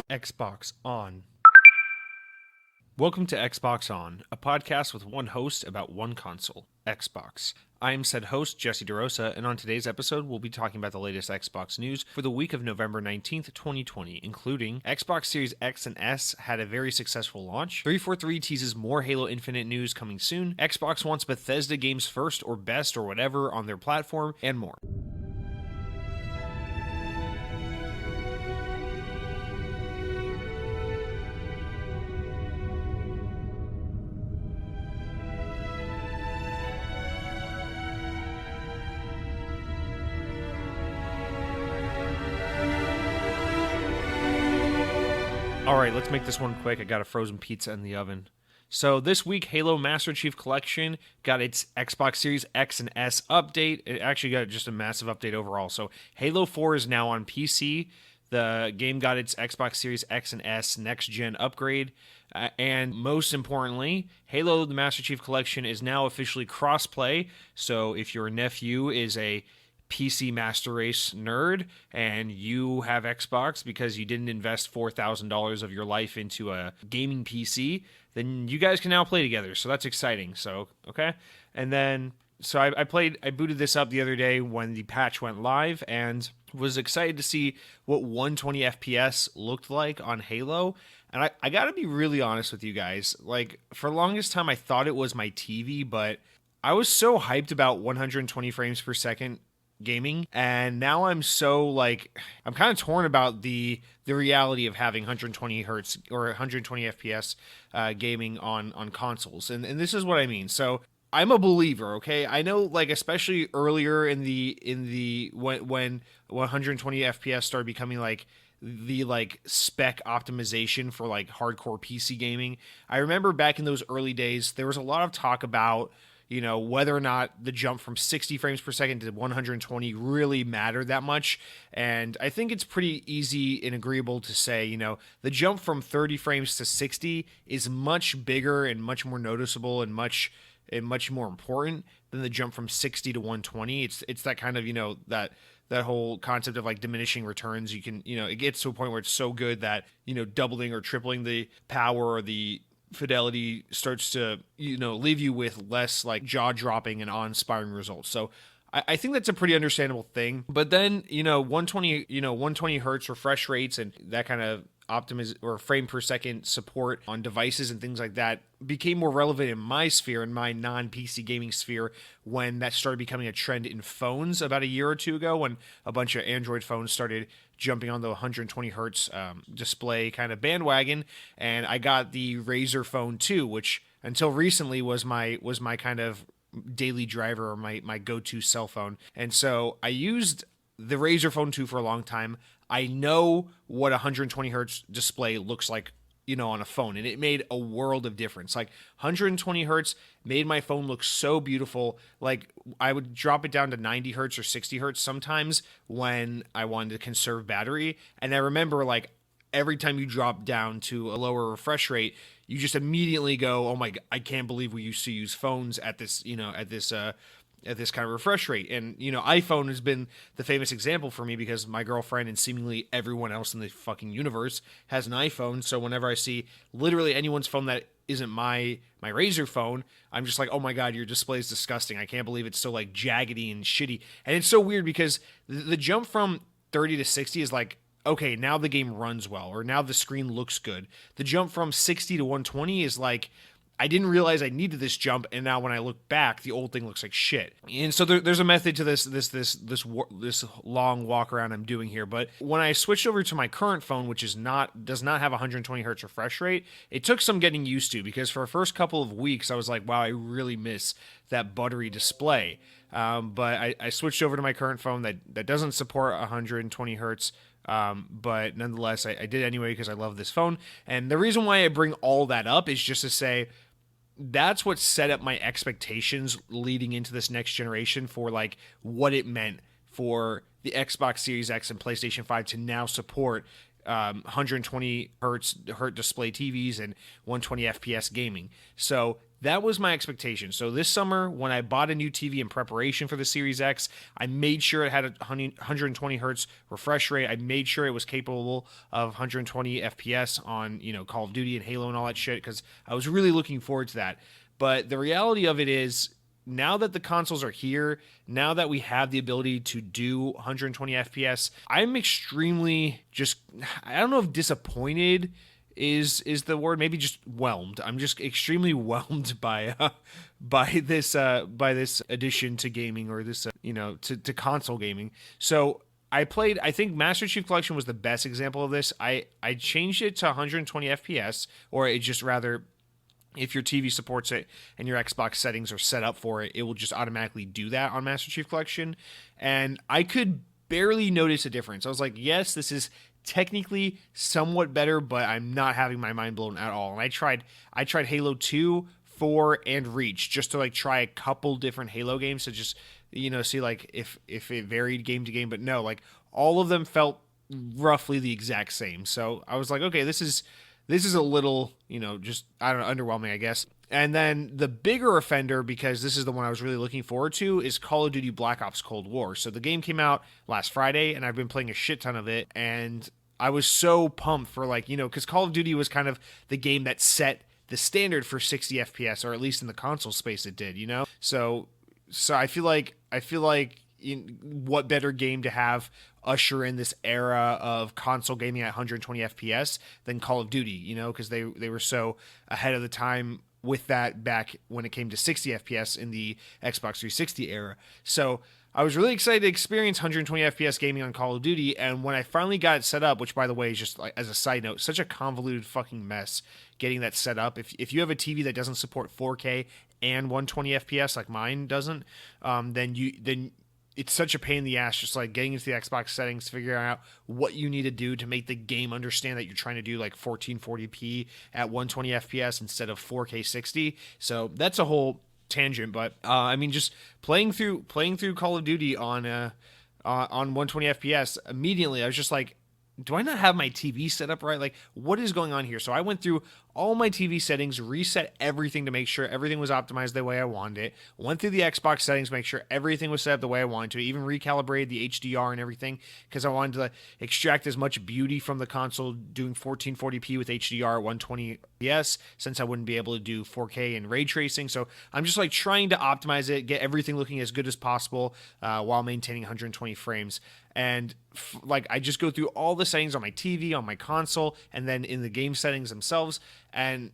Xbox On. Welcome to Xbox On, a podcast with one host about one console, Xbox. I am said host, Jesse DeRosa, and on today's episode, we'll be talking about the latest Xbox news for the week of November 19th, 2020, including Xbox Series X and S had a very successful launch, 343 teases more Halo Infinite news coming soon, Xbox wants Bethesda games first or best or whatever on their platform, and more. Alright, let's make this one quick. I got a frozen pizza in the oven. So this week, Halo Master Chief Collection got its Xbox Series X and S update. It actually got just a massive update overall. So Halo 4 is now on PC. The game got its Xbox Series X and S next-gen upgrade. And most importantly, Halo the Master Chief Collection is now officially cross-play. So if your nephew is a PC Master Race nerd and you have Xbox because you didn't invest $4,000 of your life into a gaming PC, then you guys can now play together. So that's exciting. So, okay. And then, so I booted this up the other day when the patch went live and was excited to see what 120 FPS looked like on Halo. And I got to be really honest with you guys. Like, for the longest time, I thought it was my TV, but I was so hyped about 120 frames per second gaming, and now I'm kind of torn about the reality of having 120 hertz or 120 FPS gaming on consoles, and this is what I mean. So I'm a believer, okay? I know, like, especially earlier in the when 120 FPS started becoming like the spec optimization for like hardcore PC gaming. I remember back in those early days, there was a lot of talk about, you know, whether or not the jump from 60 frames per second to 120 really mattered that much. And I think it's pretty easy and agreeable to say, you know, the jump from 30 frames to 60 is much bigger and much more noticeable and much more important than the jump from 60 to 120. It's that kind of, you know, that whole concept of like diminishing returns. You can, you know, it gets to a point where it's so good that, you know, doubling or tripling the power or the fidelity starts to, you know, leave you with less like jaw-dropping and awe-inspiring results. So I think that's a pretty understandable thing. But then, you know, 120 hertz refresh rates and that kind of or frame per second support on devices and things like that became more relevant in my sphere, in my non-PC gaming sphere, when that started becoming a trend in phones about a year or two ago, when a bunch of Android phones started jumping on the 120 hertz display kind of bandwagon. And I got the Razer phone 2, which until recently was my kind of daily driver or my go-to cell phone. And so I used the Razer phone 2 for a long time. I know what a 120 hertz display looks like, you know, on a phone, and it made a world of difference. Like 120 hertz made my phone look so beautiful. Like I would drop it down to 90 hertz or 60 hertz sometimes when I wanted to conserve battery. And I remember, like, every time you drop down to a lower refresh rate, you just immediately go, oh my God, I can't believe we used to use phones at this, you know, at this kind of refresh rate. And, you know, iPhone has been the famous example for me because my girlfriend and seemingly everyone else in the fucking universe has an iPhone. So whenever I see literally anyone's phone that isn't my Razer phone, I'm just like, oh my God, your display is disgusting. I can't believe it's so like jaggedy and shitty. And it's so weird because the jump from 30 to 60 is like, okay, now the game runs well, or now the screen looks good. The jump from 60 to 120 is like, I didn't realize I needed this jump, and now when I look back, the old thing looks like shit. And so there's a method to this long walk around I'm doing here. But when I switched over to my current phone, which does not have 120 hertz refresh rate, it took some getting used to, because for the first couple of weeks I was like, wow, I really miss that buttery display. But I switched over to my current phone that doesn't support 120 hertz. But nonetheless, I did anyway because I love this phone. And the reason why I bring all that up is just to say, that's what set up my expectations leading into this next generation for like what it meant for the Xbox Series X and PlayStation 5 to now support 120 hertz display TVs and 120 FPS gaming. So that was my expectation. So this summer, when I bought a new TV in preparation for the Series X, I made sure it had a 120 hertz refresh rate. I made sure it was capable of 120 FPS on, Call of Duty and Halo and all that shit, because I was really looking forward to that. But the reality of it is, now that the consoles are here, now that we have the ability to do 120 FPS, I'm extremely I don't know if disappointed is the word, maybe just whelmed. I'm just extremely whelmed by this addition to gaming, or this to console gaming. So I think Master Chief Collection was the best example of this. I changed it to 120 FPS, or it just rather, if your TV supports it and your Xbox settings are set up for it, it will just automatically do that on Master Chief Collection. And I could barely notice a difference. I was like, yes, this is technically somewhat better, but I'm not having my mind blown at all. And I tried Halo 2, 4, and Reach just to try a couple different Halo games to just, see if it varied game to game. But no, all of them felt roughly the exact same. So I was like, okay, this is a little, just, I don't know, underwhelming, I guess. And then the bigger offender, because this is the one I was really looking forward to, is Call of Duty Black Ops Cold War. So the game came out last Friday, and I've been playing a shit ton of it. And I was so pumped for, because Call of Duty was kind of the game that set the standard for 60 FPS, or at least in the console space it did, So I feel like what better game to have usher in this era of console gaming at 120 FPS than Call of Duty, because they were so ahead of the time with that back when it came to 60 FPS in the Xbox 360 era. So I was really excited to experience 120 FPS gaming on Call of Duty, and when I finally got it set up, which by the way is just as a side note, such a convoluted fucking mess getting that set up. If you have a TV that doesn't support 4K and 120 FPS like mine doesn't, then it's such a pain in the ass, just getting into the Xbox settings, figuring out what you need to do to make the game understand that you're trying to do 1440p at 120 FPS instead of 4K 60. So that's a whole tangent, but just playing through Call of Duty on 120 FPS, immediately I was just like, do I not have my TV set up right? What is going on here? So I went through all my TV settings, reset everything to make sure everything was optimized the way I wanted it. Went through the Xbox settings, make sure everything was set up the way I wanted to. Even recalibrated the HDR and everything, because I wanted to extract as much beauty from the console doing 1440p with HDR at 120 FPS, since I wouldn't be able to do 4K and ray tracing. So I'm just trying to optimize it, get everything looking as good as possible while maintaining 120 frames. And I just go through all the settings on my TV, on my console, and then in the game settings themselves. And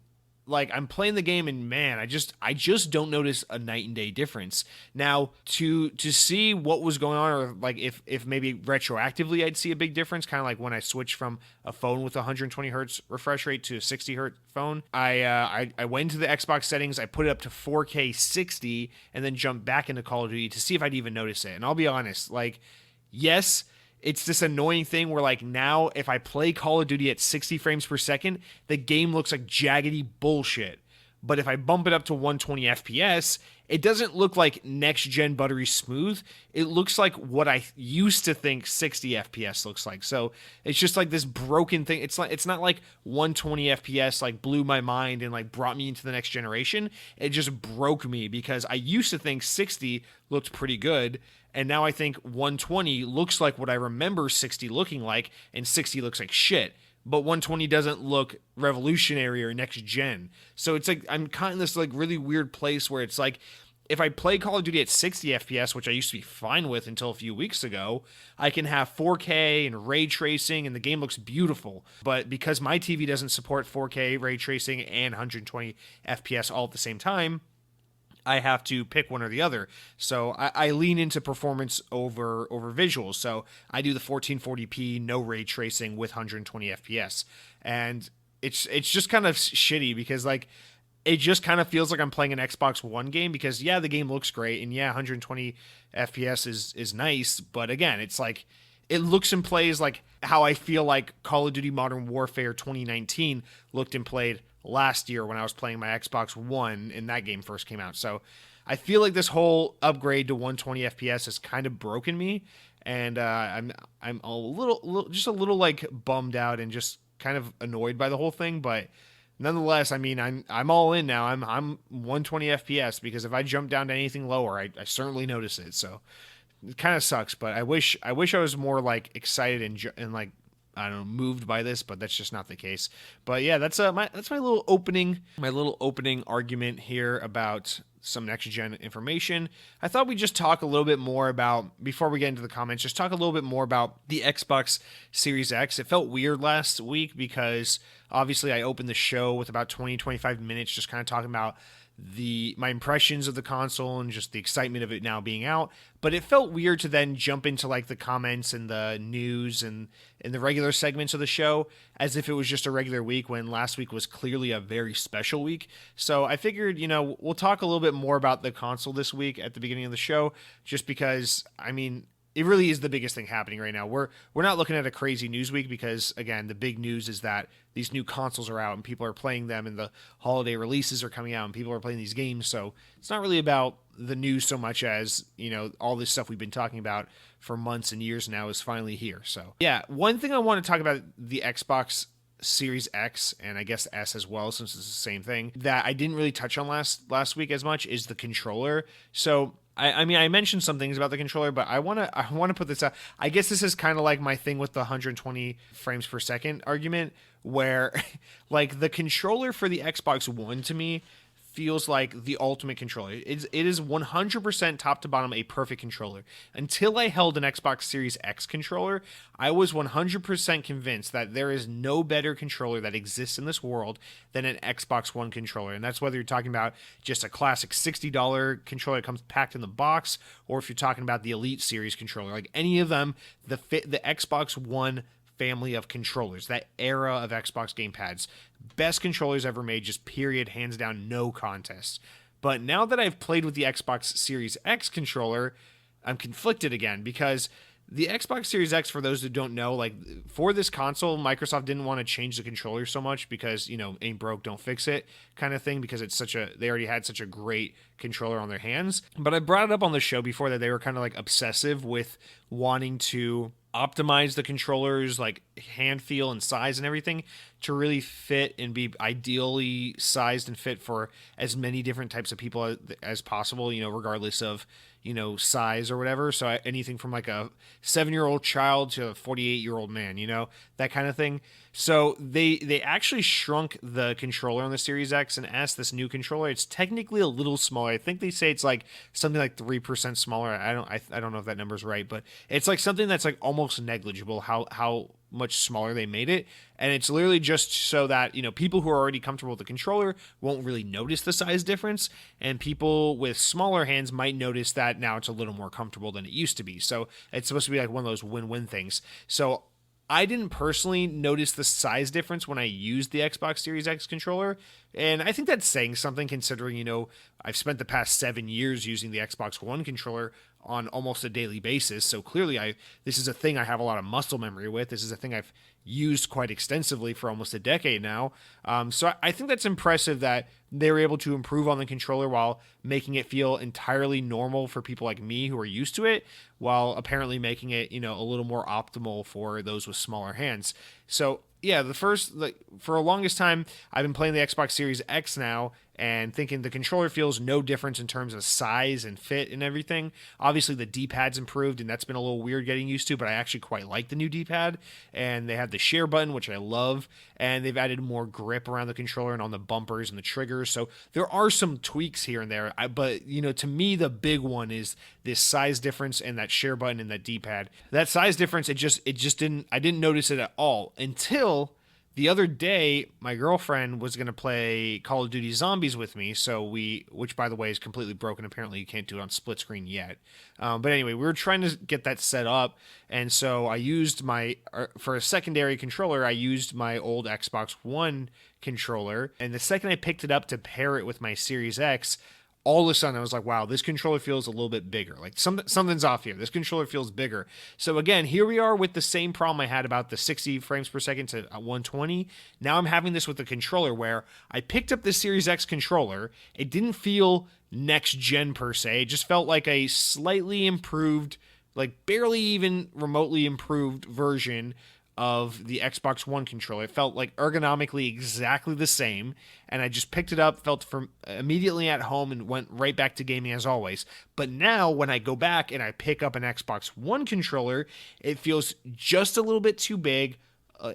I'm playing the game, and man, I just don't notice a night and day difference. Now, to see what was going on, or if maybe retroactively I'd see a big difference, kind of like when I switched from a phone with 120 hertz refresh rate to a 60 hertz phone. I went into the Xbox settings, I put it up to 4K 60, and then jumped back into Call of Duty to see if I'd even notice it. And I'll be honest, yes, it's this annoying thing where now if I play Call of Duty at 60 frames per second, the game looks like jaggedy bullshit. But if I bump it up to 120 FPS, it doesn't look like next gen buttery smooth. It looks like what I used to think 60 FPS looks like. So it's just this broken thing. It's not like 120 FPS blew my mind and brought me into the next generation. It just broke me, because I used to think 60 looked pretty good, and now I think 120 looks like what I remember 60 looking like, and 60 looks like shit. But 120 doesn't look revolutionary or next gen. So it's I'm caught in this really weird place where it's if I play Call of Duty at 60 FPS, which I used to be fine with until a few weeks ago, I can have 4K and ray tracing and the game looks beautiful. But because my TV doesn't support 4K ray tracing and 120 FPS all at the same time, I have to pick one or the other. So I lean into performance over visuals. So I do the 1440p no ray tracing with 120 FPS. And it's just kind of shitty, because it just kind of feels like I'm playing an Xbox One game, because yeah, the game looks great, and yeah, 120 FPS is nice, but again, it's it looks and plays like how I feel like Call of Duty Modern Warfare 2019 looked and played last year when I was playing my Xbox One and that game first came out. So I feel like this whole upgrade to 120 FPS has kind of broken me, and I'm a just a little like bummed out and just kind of annoyed by the whole thing, but nonetheless, I mean, I'm all in now. I'm 120 FPS because if I jump down to anything lower, I certainly notice it. So it kind of sucks, but I wish I was more like excited and like I don't know, moved by this, but that's just not the case. But yeah, that's my little opening argument here about some next gen information. I thought we'd just talk a little bit more about, before we get into the comments, just talk a little bit more about the Xbox Series X. It felt weird last week because obviously I opened the show with about 20-25 minutes just kind of talking about my impressions of the console and just the excitement of it now being out. But it felt weird to then jump into like the comments and the news and the regular segments of the show as if it was just a regular week, when last week was clearly a very special week. So I figured, we'll talk a little bit more about the console this week at the beginning of the show, just because, I mean, it really is the biggest thing happening right now. We're not looking at a crazy news week because, again, the big news is that these new consoles are out and people are playing them, and the holiday releases are coming out and people are playing these games. So it's not really about the news so much as, all this stuff we've been talking about for months and years now is finally here. So yeah, one thing I want to talk about the Xbox Series X, and I guess S as well, since it's the same thing, that I didn't really touch on last week as much, is the controller. So I mean, I mentioned some things about the controller, but I wanna put this out. I guess this is kind of like my thing with the 120 frames per second argument, where like the controller for the Xbox One to me feels like the ultimate controller. It is 100% top to bottom a perfect controller. Until I held an Xbox Series X controller, I was 100% convinced that there is no better controller that exists in this world than an Xbox One controller. And that's whether you're talking about just a classic $60 controller that comes packed in the box, or if you're talking about the Elite Series controller. Like any of them, the Xbox One family of controllers, that era of Xbox gamepads, best controllers ever made, just period, hands down, no contest. But now that I've played with the Xbox Series X controller, I'm conflicted again, because the Xbox Series X, for those who don't know, like for this console, Microsoft didn't want to change the controller so much because, ain't broke, don't fix it kind of thing, because they already had such a great controller on their hands. But I brought it up on the show before that they were kind of like obsessive with wanting to optimize the controller's like hand feel and size and everything to really fit and be ideally sized and fit for as many different types of people as possible, regardless of, size or whatever. So anything from like a 7-year-old child to a 48-year-old man, that kind of thing. So they actually shrunk the controller on the Series X and S, this new controller. It's technically a little smaller. I think they say it's like something like 3% smaller. I don't know if that number's right, but it's like something that's like almost negligible how much smaller they made it. And it's literally just so that, people who are already comfortable with the controller won't really notice the size difference, and people with smaller hands might notice that now it's a little more comfortable than it used to be. So it's supposed to be like one of those win-win things. So I didn't personally notice the size difference when I used the Xbox Series X controller, and I think that's saying something, considering, I've spent the past 7 years using the Xbox One controller on almost a daily basis. So clearly this is a thing I have a lot of muscle memory with. This is a thing I've used quite extensively for almost a decade now. So I think that's impressive that they were able to improve on the controller while making it feel entirely normal for people like me who are used to it, while apparently making it, a little more optimal for those with smaller hands. So yeah, for the longest time, I've been playing the Xbox Series X now and thinking the controller feels no difference in terms of size and fit and everything. Obviously, the D-pad's improved, and that's been a little weird getting used to, but I actually quite like the new D-pad. And they have the share button, which I love, and they've added more grip around the controller and on the bumpers and the triggers. So there are some tweaks here and there, but to me, the big one is this size difference and that share button and that D-pad. That size difference, I didn't notice it at all until the other day, my girlfriend was going to play Call of Duty Zombies with me, which by the way is completely broken. Apparently you can't do it on split screen yet. But anyway, we were trying to get that set up, and so I used for a secondary controller, I used my old Xbox One controller, and the second I picked it up to pair it with my Series X, all of a sudden I was like, wow, this controller feels a little bit bigger. Like something's off here. This controller feels bigger. So again, here we are with the same problem I had about the 60 frames per second to 120. Now I'm having this with the controller, where I picked up the Series X controller. It didn't feel next gen per se. It just felt like a slightly improved like barely even remotely improved version of the Xbox One controller. It felt like ergonomically exactly the same, and I just picked it up, felt from immediately at home, and went right back to gaming as always. But now when I go back and I pick up an Xbox One controller, it feels just a little bit too big,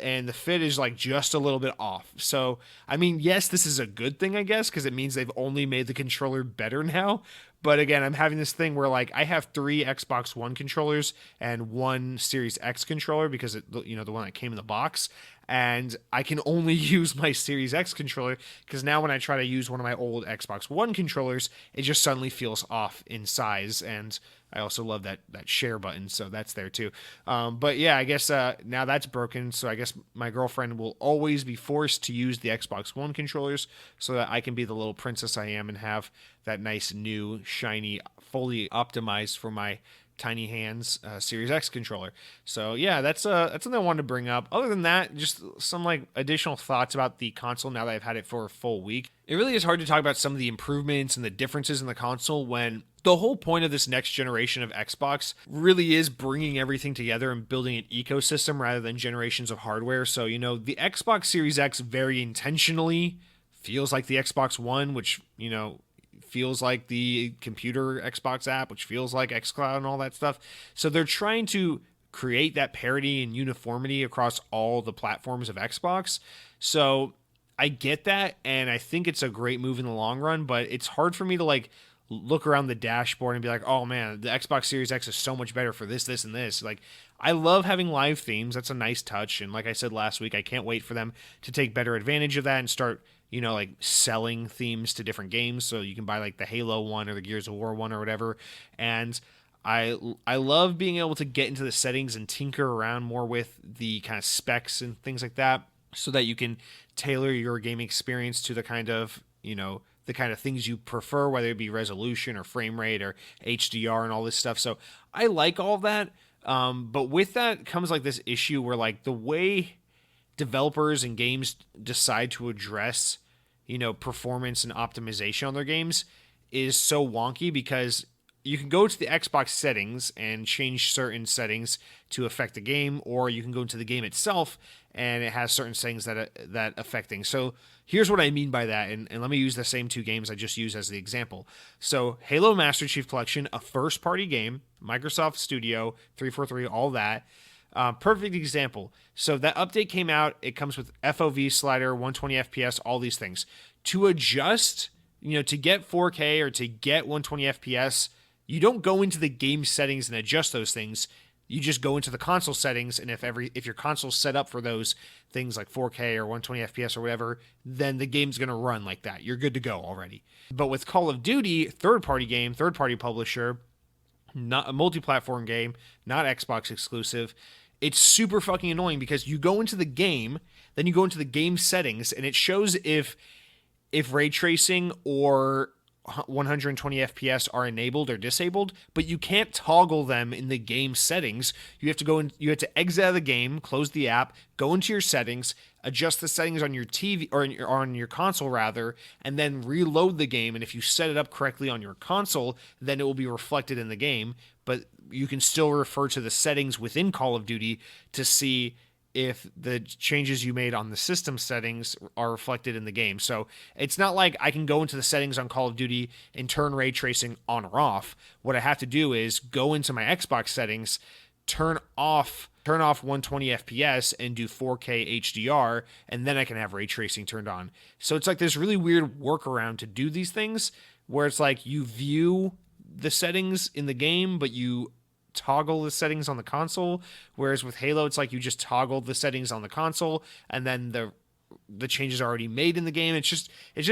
and the fit is like just a little bit off. So, I mean, yes, this is a good thing, I guess, because it means they've only made the controller better now. But again, I'm having this thing where like I have 3 Xbox One controllers and 1 Series X controller because the one that came in the box, and I can only use my Series X controller because now when I try to use one of my old Xbox One controllers, it just suddenly feels off in size. And I also love that share button, so that's there too. But yeah, I guess now that's broken, so I guess my girlfriend will always be forced to use the Xbox One controllers so that I can be the little princess I am and have that nice new shiny, fully optimized for my tiny hands Series X controller. So yeah, that's something I wanted to bring up. Other than that, just some like additional thoughts about the console now that I've had it for a full week. It really is hard to talk about some of the improvements and the differences in the console when the whole point of this next generation of Xbox really is bringing everything together and building an ecosystem rather than generations of hardware. So, the Xbox Series X very intentionally feels like the Xbox One, which, feels like the computer Xbox app, which feels like xCloud and all that stuff. So they're trying to create that parity and uniformity across all the platforms of Xbox. So I get that, and I think it's a great move in the long run, but it's hard for me to like look around the dashboard and be like, oh man, the Xbox Series X is so much better for this, this, and this. Like, I love having live themes. That's a nice touch. And like I said last week, I can't wait for them to take better advantage of that and start, like selling themes to different games. So you can buy like the Halo one or the Gears of War one or whatever. And I love being able to get into the settings and tinker around more with the kind of specs and things like that so that you can tailor your gaming experience to the kind of, the kind of things you prefer, whether it be resolution or frame rate or HDR and all this stuff. So I like all of that. But with that comes like this issue where like the way developers and games decide to address, performance and optimization on their games is so wonky because you can go to the Xbox settings and change certain settings to affect the game, or you can go into the game itself and it has certain settings that affect things. So here's what I mean by that, and let me use the same 2 games I just used as the example. So Halo Master Chief Collection, a first-party game, Microsoft Studio, 343, all that. Perfect example. So that update came out. It comes with FOV slider, 120 FPS, all these things. To adjust, to get 4K or to get 120 FPS, you don't go into the game settings and adjust those things. You just go into the console settings, and if your console's set up for those things like 4K or 120 FPS or whatever, then the game's going to run like that. You're good to go already. But with Call of Duty, third-party game, third-party publisher, not a multi-platform game, not Xbox exclusive, it's super fucking annoying because you go into the game, then you go into the game settings, and it shows if ray tracing or 120 FPS are enabled or disabled, but you can't toggle them in the game settings. You have to go in, you have to exit out of the game, close the app, go into your settings, adjust the settings on your TV or on your console rather, and then reload the game. And if you set it up correctly on your console, then it will be reflected in the game. But you can still refer to the settings within Call of Duty to see if the changes you made on the system settings are reflected in the game. So it's not like I can go into the settings on Call of Duty and turn ray tracing on or off. What I have to do is go into my Xbox settings, turn off 120 FPS and do 4K HDR, and then I can have ray tracing turned on. So it's like this really weird workaround to do these things where it's like you view the settings in the game, but you toggle the settings on the console, whereas with Halo it's like you just toggle the settings on the console and then the changes are already made in the game. It's just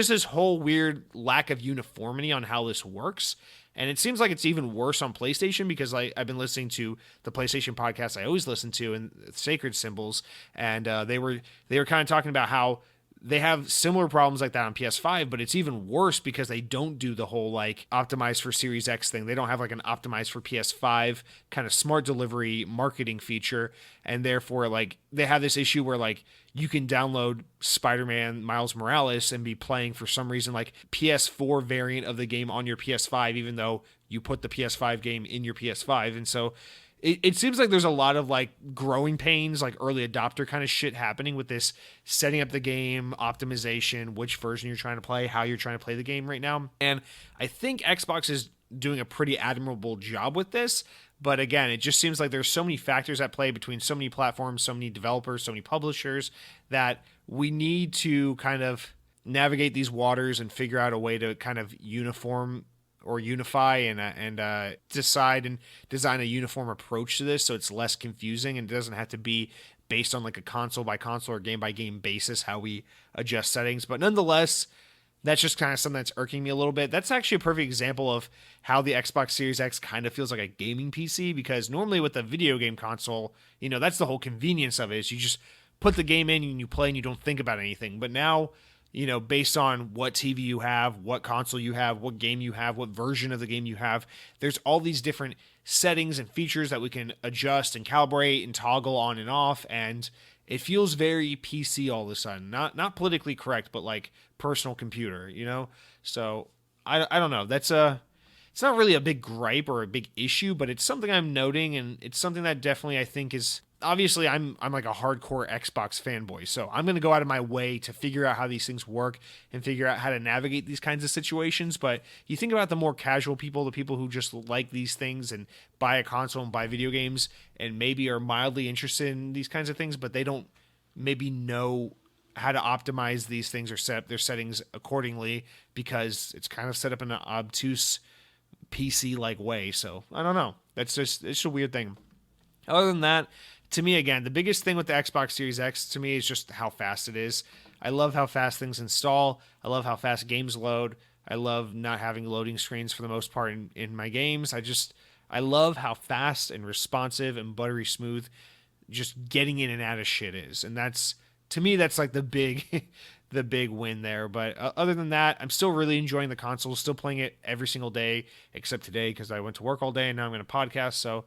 this whole weird lack of uniformity on how this works, and it seems like it's even worse on PlayStation because I've been listening to the PlayStation podcast I always listen to, and Sacred Symbols, and they were kind of talking about how they have similar problems like that on PS5, but it's even worse because they don't do the whole like optimized for Series X thing. They don't have like an optimized for PS5 kind of smart delivery marketing feature. And therefore like they have this issue where like you can download Spider-Man Miles Morales and be playing for some reason like PS4 variant of the game on your PS5, even though you put the PS5 game in your PS5. And so it seems like there's a lot of like growing pains, like early adopter kind of shit happening with this setting up the game, optimization, which version you're trying to play, how you're trying to play the game right now. And I think Xbox is doing a pretty admirable job with this. But again, it just seems like there's so many factors at play between so many platforms, so many developers, so many publishers, that we need to kind of navigate these waters and figure out a way to kind of unify and decide and design a uniform approach to this, so it's less confusing and it doesn't have to be based on like a console by console or game by game basis how we adjust settings. But nonetheless, that's just kind of something that's irking me a little bit. That's actually a perfect example of how the Xbox Series X kind of feels like a gaming PC, because normally with a video game console, that's the whole convenience of it, is you just put the game in and you play and you don't think about anything. But now, based on what TV you have, what console you have, what game you have, what version of the game you have, there's all these different settings and features that we can adjust and calibrate and toggle on and off, and it feels very PC all of a sudden. Not politically correct, but like personal computer, So I don't know. It's not really a big gripe or a big issue, but it's something I'm noting, and it's something that definitely I think is, obviously I'm like a hardcore Xbox fanboy, so I'm going to go out of my way to figure out how these things work and figure out how to navigate these kinds of situations. But you think about the more casual people, the people who just like these things and buy a console and buy video games and maybe are mildly interested in these kinds of things, but they don't maybe know how to optimize these things or set up their settings accordingly because it's kind of set up in an obtuse PC-like way. So I don't know. It's a weird thing. Other than that, to me, again, the biggest thing with the Xbox Series X to me is just how fast it is. I love how fast things install. I love how fast games load. I love not having loading screens for the most part in my games. I love how fast and responsive and buttery smooth just getting in and out of shit is. And to me, that's like the big win there. But other than that, I'm still really enjoying the console, still playing it every single day, except today because I went to work all day and now I'm going to podcast. So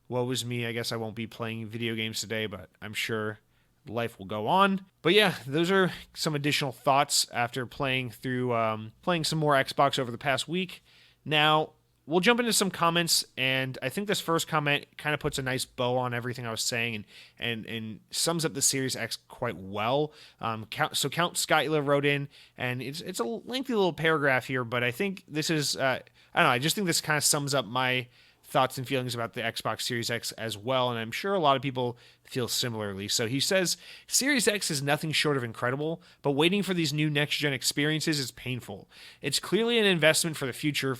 woe is me. I guess I won't be playing video games today, but I'm sure life will go on. But yeah, those are some additional thoughts after playing some more Xbox over the past week. Now, we'll jump into some comments, and I think this first comment kind of puts a nice bow on everything I was saying and sums up the Series X quite well. Count Skyla wrote in, and it's a lengthy little paragraph here, but I think this is, I don't know, I just think this kind of sums up my thoughts and feelings about the Xbox Series X as well, and I'm sure a lot of people feel similarly. So he says, Series X is nothing short of incredible, but waiting for these new next-gen experiences is painful. It's clearly an investment for the future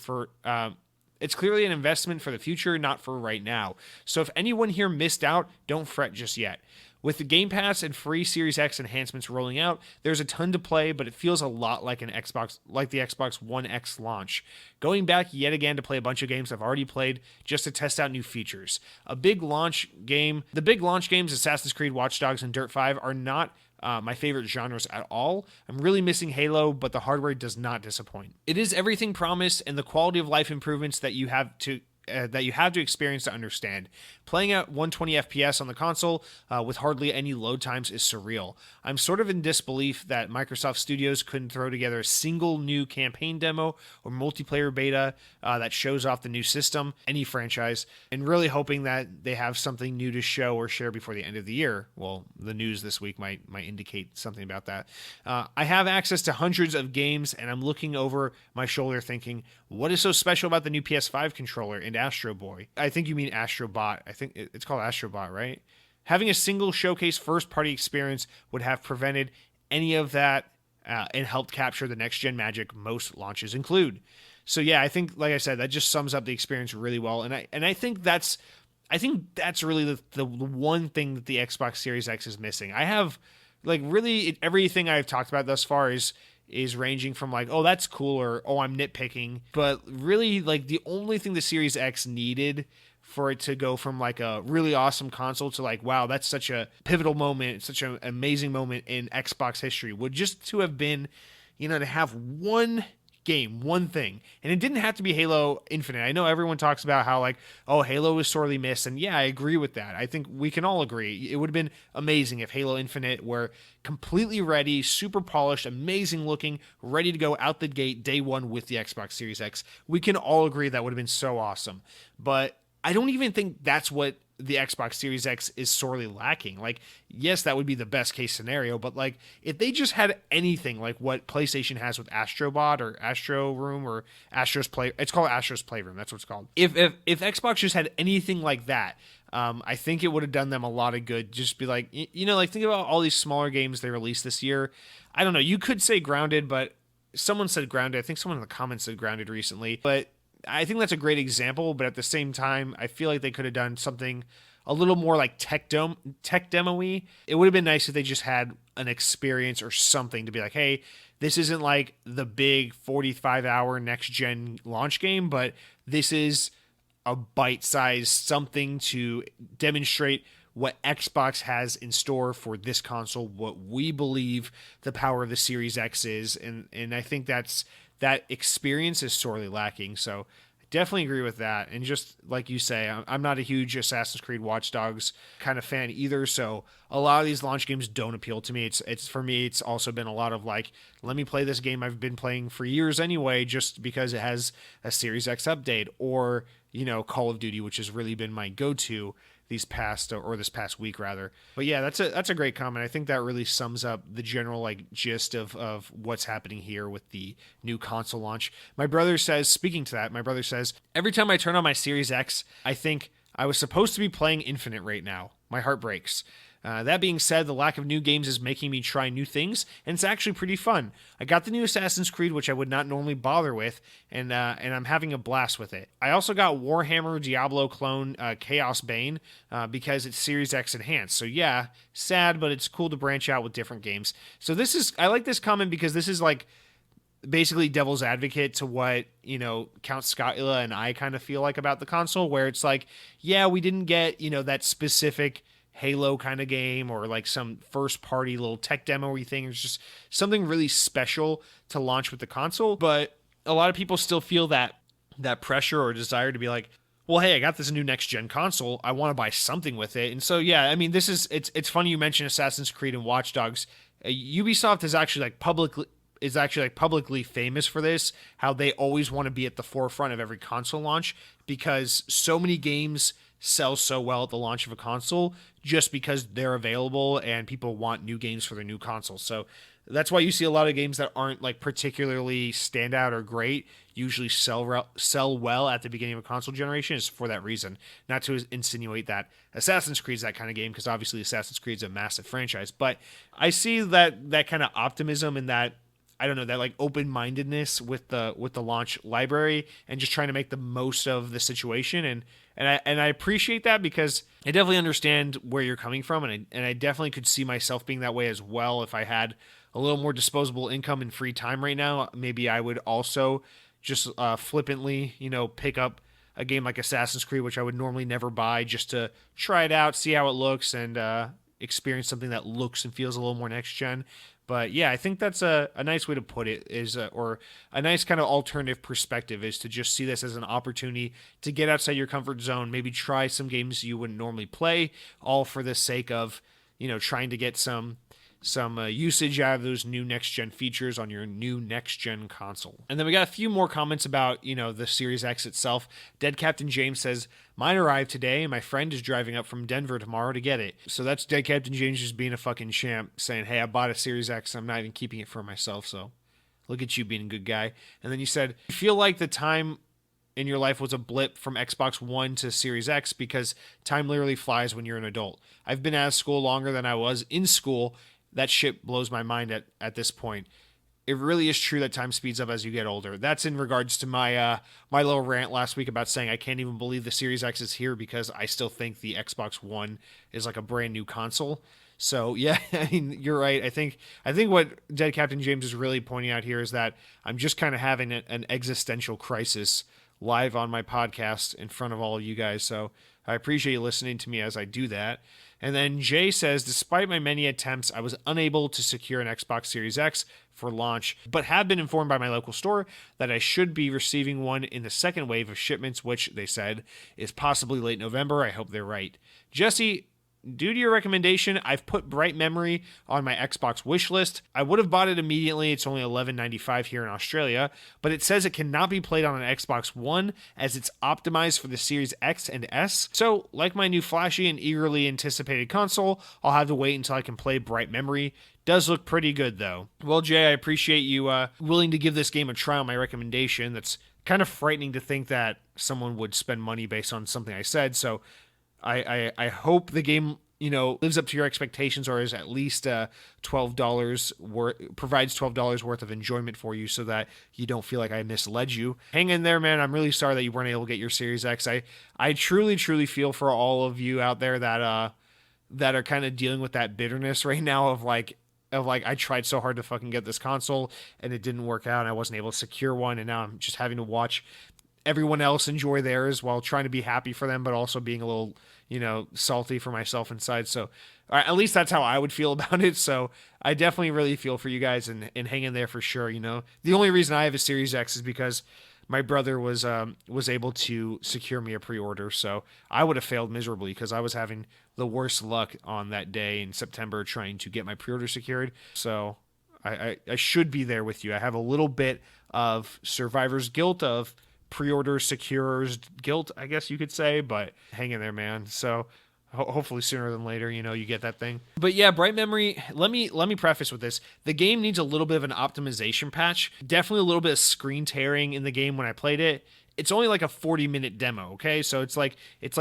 not for right now. So if anyone here missed out, don't fret just yet. With the Game Pass and free Series X enhancements rolling out, there's a ton to play, but it feels a lot like the Xbox One X launch. Going back yet again to play a bunch of games I've already played just to test out new features. The big launch games, Assassin's Creed, Watch Dogs, and Dirt 5 are not my favorite genres at all. I'm really missing Halo, but the hardware does not disappoint. It is everything promised, and the quality of life improvements that you have to experience to understand. Playing at 120 FPS on the console with hardly any load times is surreal. I'm sort of in disbelief that Microsoft Studios couldn't throw together a single new campaign demo or multiplayer beta that shows off the new system, any franchise, and really hoping that they have something new to show or share before the end of the year. Well, the news this week might indicate something about that. I have access to hundreds of games, and I'm looking over my shoulder thinking, what is so special about the new PS5 controller and Astro Boy? I think you mean Astrobot. I think it's called Astrobot, right? Having a single showcase first-party experience would have prevented any of that and helped capture the next-gen magic most launches include. So yeah, I think, like I said, that just sums up the experience really well, and I think that's really the one thing that the Xbox Series X is missing. I have really everything I've talked about thus far is ranging from like, oh, that's cool, or oh, I'm nitpicking. But really, the only thing the Series X needed for it to go from like a really awesome console to like, wow, that's such a pivotal moment, such an amazing moment in Xbox history, would just to have been, to have one game, one thing. And it didn't have to be Halo Infinite. I know everyone talks about how Halo is sorely missed, and yeah, I agree with that. I think we can all agree it would have been amazing if Halo Infinite were completely ready, super polished, amazing looking, ready to go out the gate day one with the Xbox Series X. We can all agree that would have been so awesome. But I don't even think that's what the Xbox Series X is sorely lacking. Like, yes, that would be the best case scenario, but like if they just had anything like what PlayStation has with Astrobot or Astro Room or Astro's Play, it's called Astro's Playroom. That's what it's called. If Xbox just had anything like that, I think it would have done them a lot of good. Just be like, like think about all these smaller games they released this year. I don't know. You could say Grounded, but someone said Grounded. I think someone in the comments said Grounded recently, but I think that's a great example, but at the same time, I feel like they could have done something a little more like tech demo-y. It would have been nice if they just had an experience or something to be like, hey, this isn't like the big 45-hour next-gen launch game, but this is a bite-sized something to demonstrate what Xbox has in store for this console, what we believe the power of the Series X is, and I think that experience is sorely lacking. So I definitely agree with that. And just like you say, I'm not a huge Assassin's Creed Watch Dogs kind of fan either. So a lot of these launch games don't appeal to me. It's for me, it's also been a lot of like, let me play this game I've been playing for years anyway, just because it has a Series X update, or, Call of Duty, which has really been my go-to this past week rather. But yeah, that's a great comment. I think that really sums up the general like gist of what's happening here with the new console launch. My brother says, every time I turn on my Series X, I think I was supposed to be playing Infinite right now. My heart breaks. That being said, the lack of new games is making me try new things, and it's actually pretty fun. I got the new Assassin's Creed, which I would not normally bother with, and I'm having a blast with it. I also got Warhammer Diablo clone Chaos Bane because it's Series X enhanced. So yeah, sad, but it's cool to branch out with different games. So I like this comment because this is like basically devil's advocate to what, Count Scottula and I kind of feel like about the console, where it's like, yeah, we didn't get, that specific Halo kind of game or like some first party little tech demo-y thing. It's just something really special to launch with the console. But a lot of people still feel that pressure or desire to be like, well, hey, I got this new next gen console. I want to buy something with it. And so, yeah, I mean, it's funny you mentioned Assassin's Creed and Watch Dogs. Ubisoft is actually publicly famous for this, how they always want to be at the forefront of every console launch because so many games sell so well at the launch of a console just because they're available and people want new games for their new console. So that's why you see a lot of games that aren't like particularly standout or great usually sell well at the beginning of a console generation, is for that reason. Not to insinuate that Assassin's Creed is that kind of game, because obviously Assassin's Creed is a massive franchise, but I see that kind of optimism and that, I don't know, that like open-mindedness with the launch library and just trying to make the most of the situation. And I appreciate that because I definitely understand where you're coming from. And I definitely could see myself being that way as well. If I had a little more disposable income and free time right now, maybe I would also just flippantly, pick up a game like Assassin's Creed, which I would normally never buy, just to try it out, see how it looks, and experience something that looks and feels a little more next gen. But yeah, I think that's a nice way to put it, or a nice kind of alternative perspective, is to just see this as an opportunity to get outside your comfort zone, maybe try some games you wouldn't normally play, all for the sake of, trying to get some usage out of those new next-gen features on your new next-gen console. And then we got a few more comments about, the Series X itself. Dead Captain James says, mine arrived today, and my friend is driving up from Denver tomorrow to get it. So that's Dead Captain James just being a fucking champ, saying, hey, I bought a Series X, I'm not even keeping it for myself, so look at you being a good guy. And then you said, you feel like the time in your life was a blip from Xbox One to Series X because time literally flies when you're an adult. I've been out of school longer than I was in school. That shit blows my mind at this point. It really is true that time speeds up as you get older. That's in regards to my my little rant last week about saying I can't even believe the Series X is here because I still think the Xbox One is like a brand new console. So yeah, I mean, you're right. I think what Dead Captain James is really pointing out here is that I'm just kind of having an existential crisis live on my podcast in front of all of you guys. So I appreciate you listening to me as I do that. And then Jay says, despite my many attempts, I was unable to secure an Xbox Series X for launch, but have been informed by my local store that I should be receiving one in the second wave of shipments, which they said is possibly late November. I hope they're right. Jesse, due to your recommendation, I've put Bright Memory on my Xbox wish list. I would have bought it immediately. It's only $11.95 here in Australia, but it says it cannot be played on an Xbox One as it's optimized for the Series X and S. So, like my new flashy and eagerly anticipated console, I'll have to wait until I can play Bright Memory. Does look pretty good, though. Well, Jay, I appreciate you willing to give this game a try on my recommendation. That's kind of frightening to think that someone would spend money based on something I said, so I hope the game, lives up to your expectations or is at least $12 provides $12 worth of enjoyment for you so that you don't feel like I misled you. Hang in there, man. I'm really sorry that you weren't able to get your Series X. I truly feel for all of you out there that are kind of dealing with that bitterness right now of like I tried so hard to fucking get this console and it didn't work out and I wasn't able to secure one, and now I'm just having to watch everyone else enjoy theirs while trying to be happy for them, but also being a little, salty for myself inside. So at least that's how I would feel about it. So I definitely really feel for you guys and hang in there for sure. The only reason I have a Series X is because my brother was able to secure me a pre-order. So I would have failed miserably because I was having the worst luck on that day in September trying to get my pre-order secured. So I should be there with you. I have a little bit of survivor's guilt, of pre-order securer's guilt, I guess you could say, but hang in there, man. So hopefully sooner than later, you get that thing. But yeah, Bright Memory, let me preface with this. The game needs a little bit of an optimization patch. Definitely a little bit of screen tearing in the game when I played it. It's only like a 40-minute demo, okay? So it's like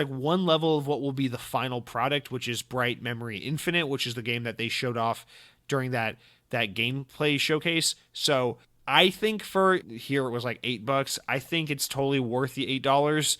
one level of what will be the final product, which is Bright Memory Infinite, which is the game that they showed off during that gameplay showcase. So I think for here it was like $8. I think it's totally worth the $8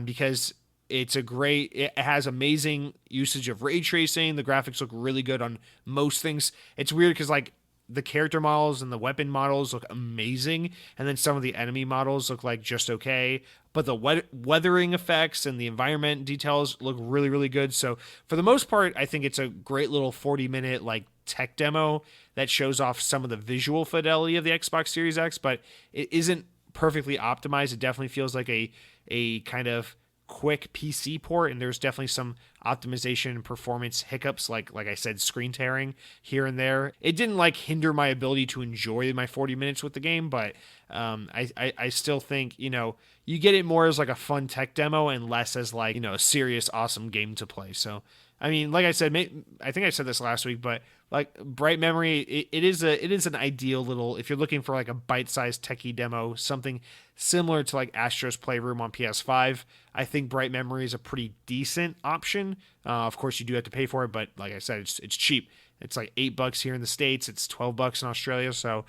because it has amazing usage of ray tracing. The graphics look really good on most things. It's weird because like the character models and the weapon models look amazing, and then some of the enemy models look like just okay, but the weathering effects and the environment details look really, really good. So for the most part, I think it's a great little 40-minute like tech demo that shows off some of the visual fidelity of the Xbox Series X, but it isn't perfectly optimized. It definitely feels like a kind of quick PC port, and there's definitely some optimization and performance hiccups, like I said, screen tearing here and there. It didn't like hinder my ability to enjoy my 40 minutes with the game, but I still think you get it more as like a fun tech demo and less as like a serious awesome game to play. So I mean, like I said, I think I said this last week, but like Bright Memory, it is an ideal little, if you're looking for like a bite-sized techie demo, something similar to like Astro's Playroom on PS5. I think Bright Memory is a pretty decent option. Of course, you do have to pay for it, but like I said, it's cheap. It's like $8 here in the States. It's $12 in Australia. So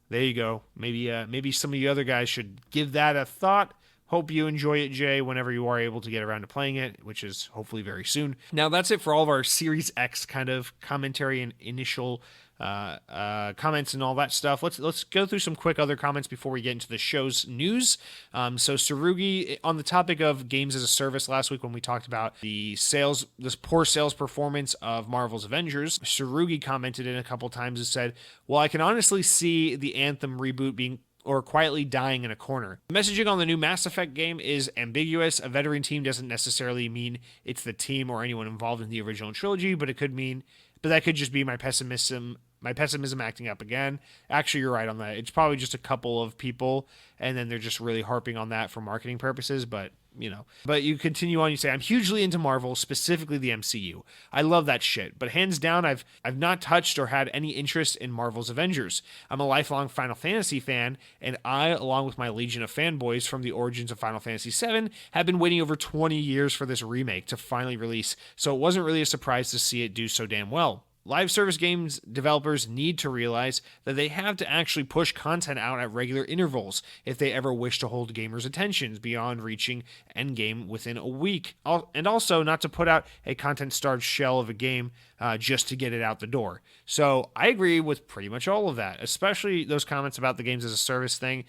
there you go. Maybe some of you other guys should give that a thought. Hope you enjoy it, Jay, whenever you are able to get around to playing it, which is hopefully very soon. Now, that's it for all of our Series X kind of commentary and initial comments and all that stuff. Let's go through some quick other comments before we get into the show's news. So Sarugi, on the topic of games as a service last week when we talked about this poor sales performance of Marvel's Avengers, Sarugi commented in a couple times and said, well, I can honestly see the Anthem reboot being or quietly dying in a corner. The messaging on the new Mass Effect game is ambiguous. A veteran team doesn't necessarily mean it's the team or anyone involved in the original trilogy, but that could just be my pessimism acting up again. Actually, you're right on that. It's probably just a couple of people, and then they're just really harping on that for marketing purposes, but you continue on, you say, I'm hugely into Marvel, specifically the MCU. I love that shit, but hands down, I've not touched or had any interest in Marvel's Avengers. I'm a lifelong Final Fantasy fan, and I, along with my legion of fanboys from the origins of Final Fantasy VII, have been waiting over 20 years for this remake to finally release, so it wasn't really a surprise to see it do so damn well. Live service games developers need to realize that they have to actually push content out at regular intervals if they ever wish to hold gamers' attentions beyond reaching endgame within a week. And also not to put out a content-starved shell of a game just to get it out the door. So I agree with pretty much all of that, especially those comments about the games as a service thing.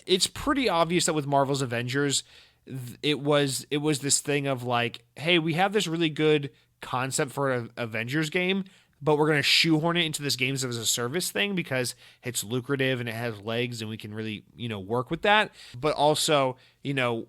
It's pretty obvious that with Marvel's Avengers, it was this thing of like, hey, we have this really good concept for an Avengers game, but we're going to shoehorn it into this games as a service thing because it's lucrative and it has legs and we can really, work with that. But also,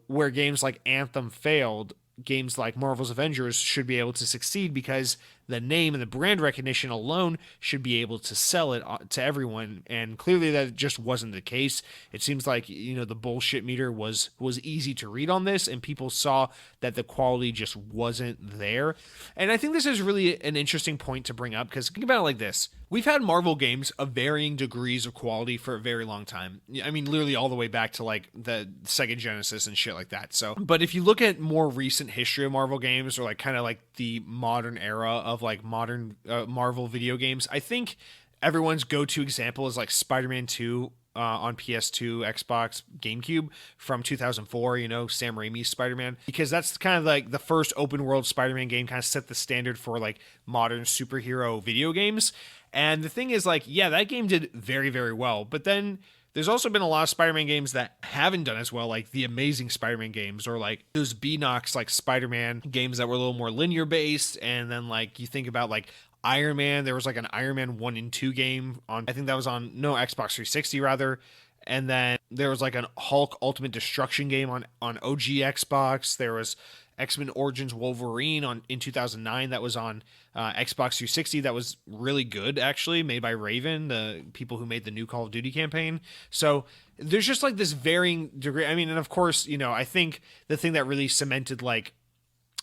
where games like Anthem failed, games like Marvel's Avengers should be able to succeed because the name and the brand recognition alone should be able to sell it to everyone. And clearly that just wasn't the case. It seems like, the bullshit meter was easy to read on this, and people saw that the quality just wasn't there. And I think this is really an interesting point to bring up, because think about it like this. We've had Marvel games of varying degrees of quality for a very long time. I mean, literally all the way back to like the Sega Genesis and shit like that. So, but if you look at more recent history of Marvel games, or like kind of like the modern era of like modern Marvel video games, I think everyone's go-to example is like Spider-Man 2 on PS2, Xbox, GameCube from 2004, Sam Raimi's Spider-Man, because that's kind of like the first open world Spider-Man game, kind of set the standard for like modern superhero video games. And the thing is, like, yeah, that game did very, very well. But then there's also been a lot of Spider-Man games that haven't done as well, like the Amazing Spider-Man games, or like those B-Nox like Spider-Man games that were a little more linear based. And then like you think about like Iron Man, there was like an Iron Man 1 and 2 game on, I think that was on, no, Xbox 360 rather. And then there was like an Hulk Ultimate Destruction game on OG Xbox. There was X-Men Origins Wolverine in 2009 that was on Xbox 360. That was really good, actually, made by Raven, the people who made the new Call of Duty campaign. So there's just like this varying degree. I mean, and of course, I think the thing that really cemented, like,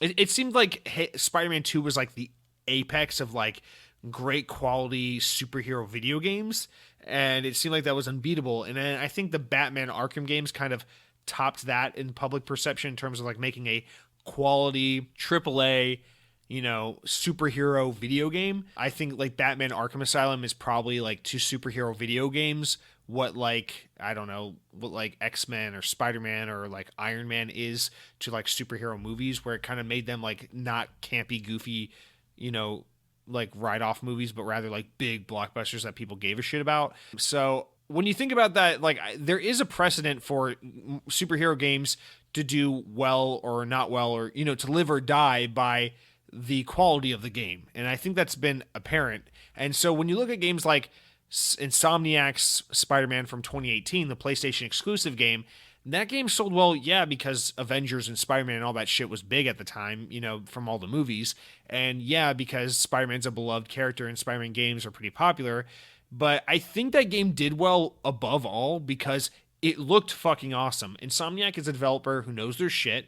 it seemed like Spider-Man 2 was like the apex of like great quality superhero video games, and it seemed like that was unbeatable. And then I think the Batman Arkham games kind of topped that in public perception in terms of like making a quality AAA, superhero video game. I think like Batman Arkham Asylum is probably like to superhero video games what like, I don't know, what like X-Men or Spider-Man or like Iron Man is to like superhero movies, where it kind of made them like not campy, goofy, like write-off movies, but rather like big blockbusters that people gave a shit about. So when you think about that, like there is a precedent for superhero games to do well or not well, or, to live or die by the quality of the game. And I think that's been apparent. And so when you look at games like Insomniac's Spider-Man from 2018, the PlayStation exclusive game, that game sold well, yeah, because Avengers and Spider-Man and all that shit was big at the time, from all the movies. And yeah, because Spider-Man's a beloved character and Spider-Man games are pretty popular. But I think that game did well above all because it looked fucking awesome. Insomniac is a developer who knows their shit.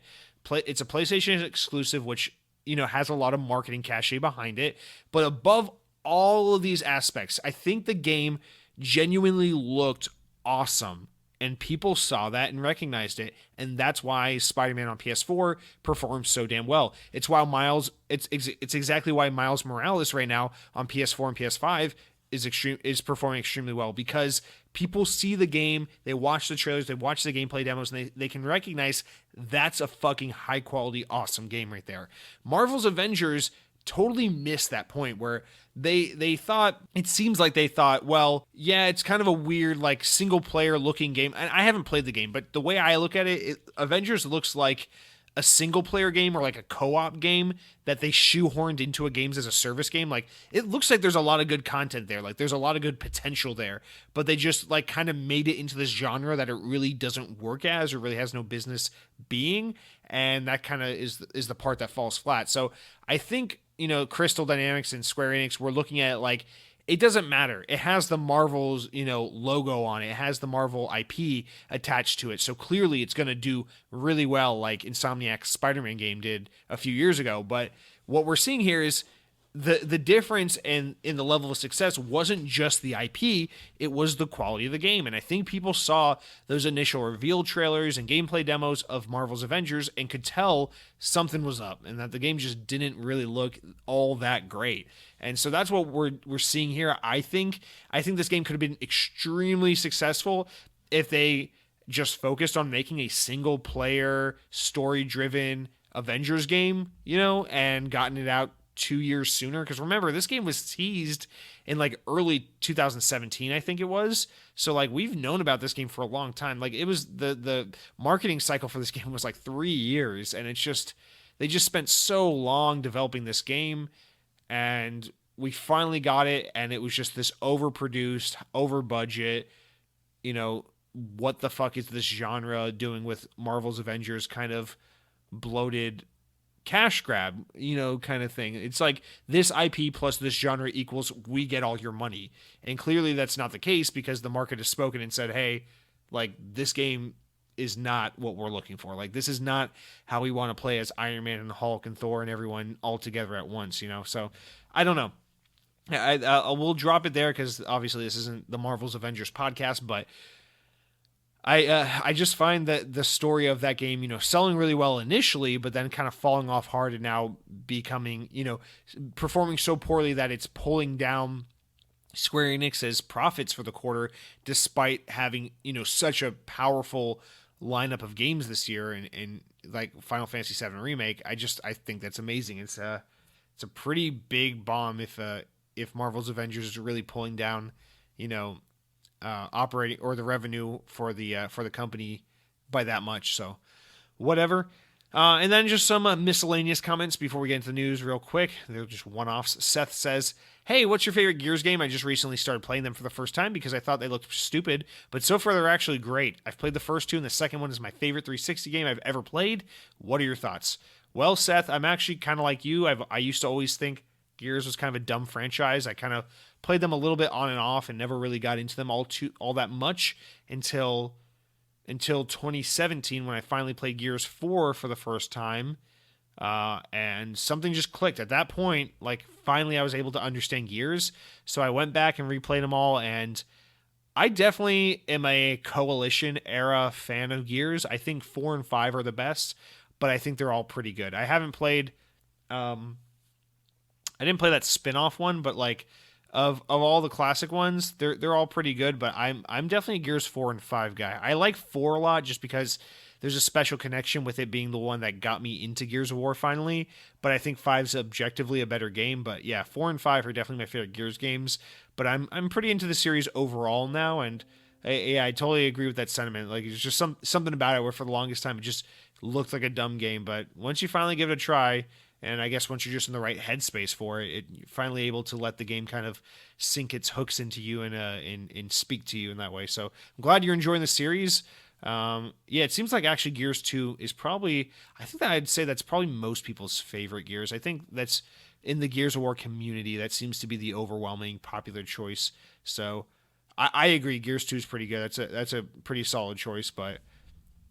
It's a PlayStation exclusive, which, has a lot of marketing cachet behind it. But above all of these aspects, I think the game genuinely looked awesome. And people saw that and recognized it. And that's why Spider-Man on PS4 performs so damn well. It's exactly why Miles Morales right now on PS4 and PS5 is performing extremely well, because people see the game, they watch the trailers, they watch the gameplay demos, and they can recognize that's a fucking high quality, awesome game right there. Marvel's Avengers totally missed that point where they thought, it seems like they thought, well, yeah, it's kind of a weird like single player looking game. And I haven't played the game, but the way I look at it, Avengers looks like a single player game or like a co-op game that they shoehorned into a games as a service game. Like it looks like there's a lot of good content there. Like there's a lot of good potential there, but they just like kind of made it into this genre that it really doesn't work as, or really has no business being. And that kind of is the part that falls flat. So I think, Crystal Dynamics and Square Enix were looking at it like, it doesn't matter. It has the Marvel's, logo on it. It has the Marvel IP attached to it. So clearly it's going to do really well, like Insomniac's Spider-Man game did a few years ago. But what we're seeing here is the difference in the level of success wasn't just the IP, it was the quality of the game. And I think people saw those initial reveal trailers and gameplay demos of Marvel's Avengers and could tell something was up and that the game just didn't really look all that great. And so that's what we're seeing here. I think this game could have been extremely successful if they just focused on making a single player story-driven Avengers game, and gotten it out 2 years sooner. Because remember, this game was teased in like early 2017, I think it was. So like we've known about this game for a long time. Like it was the marketing cycle for this game was like 3 years, and it's just they just spent so long developing this game, and we finally got it, and it was just this overproduced, over budget, what the fuck is this genre doing with Marvel's Avengers kind of bloated cash grab, kind of thing. It's like this IP plus this genre equals we get all your money. And clearly that's not the case because the market has spoken and said, hey, like this game is not what we're looking for. Like this is not how we want to play as Iron Man and Hulk and Thor and everyone all together at once, So I don't know. I will drop it there because obviously this isn't the Marvel's Avengers podcast, but I just find that the story of that game, selling really well initially, but then kind of falling off hard and now becoming, performing so poorly that it's pulling down Square Enix's profits for the quarter, despite having, such a powerful lineup of games this year and like Final Fantasy VII Remake. I think that's amazing. It's a pretty big bomb if Marvel's Avengers is really pulling down, operating or the revenue for the company by that much. So whatever. And then just some miscellaneous comments before we get into the news real quick. They're just one-offs. Seth says, hey, what's your favorite Gears game? I just recently started playing them for the first time because I thought they looked stupid, but so far they're actually great. I've played the first two and the second one is my favorite 360 game I've ever played. What are your thoughts? Well, Seth, I'm actually kind of like you. I used to always think Gears was kind of a dumb franchise. I kind of played them a little bit on and off and never really got into them all that much until 2017 when I finally played Gears 4 for the first time. And something just clicked. At that point, like finally I was able to understand Gears. So I went back and replayed them all, and I definitely am a Coalition era fan of Gears. I think 4 and 5 are the best, but I think they're all pretty good. I haven't played I didn't play that spin-off one, but like of all the classic ones, they're all pretty good, but I'm definitely a Gears 4 and 5 guy. I like 4 a lot just because there's a special connection with it being the one that got me into Gears of War finally, but I think 5's objectively a better game. But yeah, 4 and 5 are definitely my favorite Gears games, but I'm pretty into the series overall now, and I totally agree with that sentiment. Like it's just something about it where for the longest time it just looked like a dumb game, but once you finally give it a try, and I guess once you're just in the right headspace for it, you're finally able to let the game kind of sink its hooks into you and speak to you in that way. So I'm glad you're enjoying the series. It seems like actually Gears 2 is probably, I think that I'd say that's probably most people's favorite Gears. I think that's in the Gears of War community, that seems to be the overwhelming popular choice. So I agree, Gears 2 is pretty good. That's a pretty solid choice, but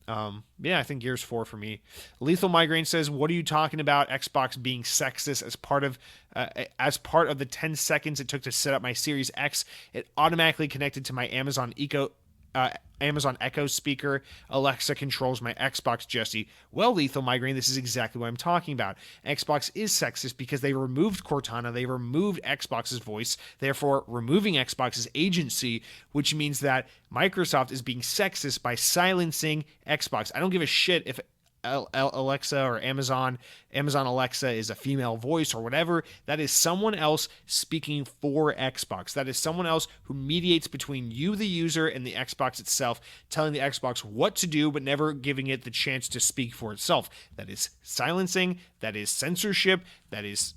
I think Gears 4 for me. Lethal Migraine says, what are you talking about Xbox being sexist as part of the 10 seconds it took to set up my Series X? It automatically connected to my Amazon Echo speaker. Alexa controls my Xbox, Jesse. Well, Lethal Migraine, this is exactly what I'm talking about. Xbox is sexist because they removed Cortana, they removed Xbox's voice, therefore removing Xbox's agency, which means that Microsoft is being sexist by silencing Xbox. I don't give a shit if Alexa or Amazon Alexa is a female voice or whatever. That is someone else speaking for Xbox. That is someone else who mediates between you, the user, and the Xbox itself, telling the Xbox what to do, but never giving it the chance to speak for itself. That is silencing. That is censorship. That is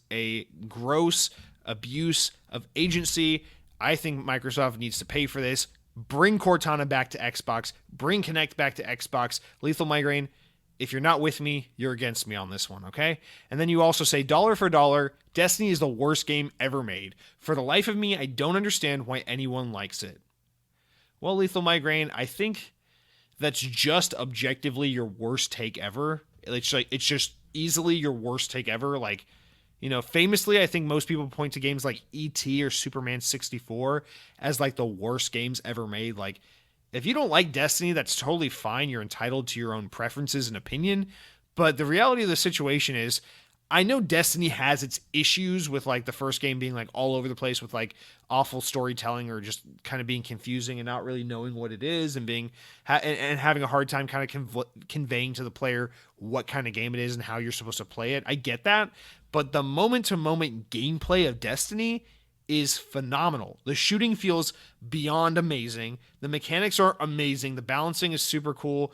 a gross abuse of agency. I think Microsoft needs to pay for this. Bring Cortana back to Xbox. Bring Kinect back to Xbox. Lethal Migraine, if you're not with me, you're against me on this one, okay? And then you also say, dollar for dollar, Destiny is the worst game ever made. For the life of me, I don't understand why anyone likes it. Well, Lethal Migraine, I think that's just objectively your worst take ever. It's just easily your worst take ever. Like, famously, I think most people point to games like E.T. or Superman 64 as like the worst games ever made. Like, if you don't like Destiny, that's totally fine. You're entitled to your own preferences and opinion. But the reality of the situation is, I know Destiny has its issues with like the first game being like all over the place with like awful storytelling or just kind of being confusing and not really knowing what it is and and having a hard time kind of conveying to the player what kind of game it is and how you're supposed to play it. I get that. But the moment-to-moment gameplay of Destiny is phenomenal. The shooting feels beyond amazing. The mechanics are amazing. The balancing is super cool,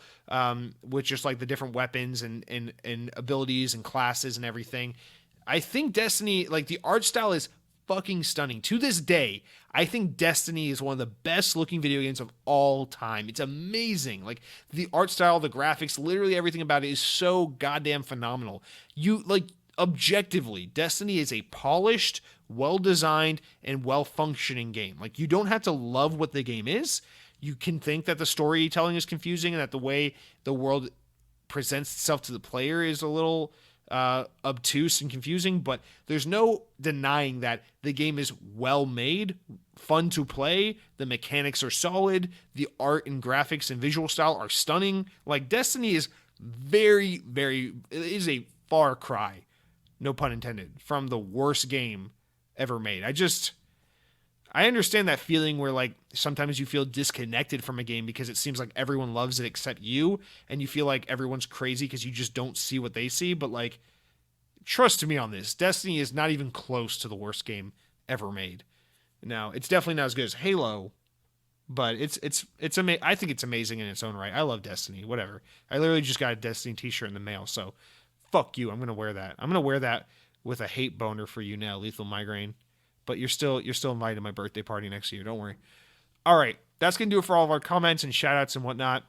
with just like the different weapons and abilities and classes and everything. I think Destiny, like the art style is fucking stunning. To this day, I think Destiny is one of the best looking video games of all time. It's amazing. Like the art style, the graphics, literally everything about it is so goddamn phenomenal. You like objectively, Destiny is a polished, well designed, and well functioning game. Like you don't have to love what the game is. You can think that the storytelling is confusing and that the way the world presents itself to the player is a little obtuse and confusing, but there's no denying that the game is well made, fun to play, the mechanics are solid, the art and graphics and visual style are stunning. Like Destiny is it is a far cry, no pun intended, from the worst game ever made. I understand that feeling where like sometimes you feel disconnected from a game because it seems like everyone loves it except you, and you feel like everyone's crazy because you just don't see what they see. But like, trust me on this, Destiny is not even close to the worst game ever made. Now, it's definitely not as good as Halo, but I think it's amazing in its own right. I love Destiny. Whatever. I literally just got a Destiny t-shirt in the mail, so fuck you. I'm gonna wear that. I'm gonna wear that with a hate boner for you now, Lethal Migraine. But you're still invited to my birthday party next year. Don't worry. All right. That's going to do it for all of our comments and shout outs and whatnot.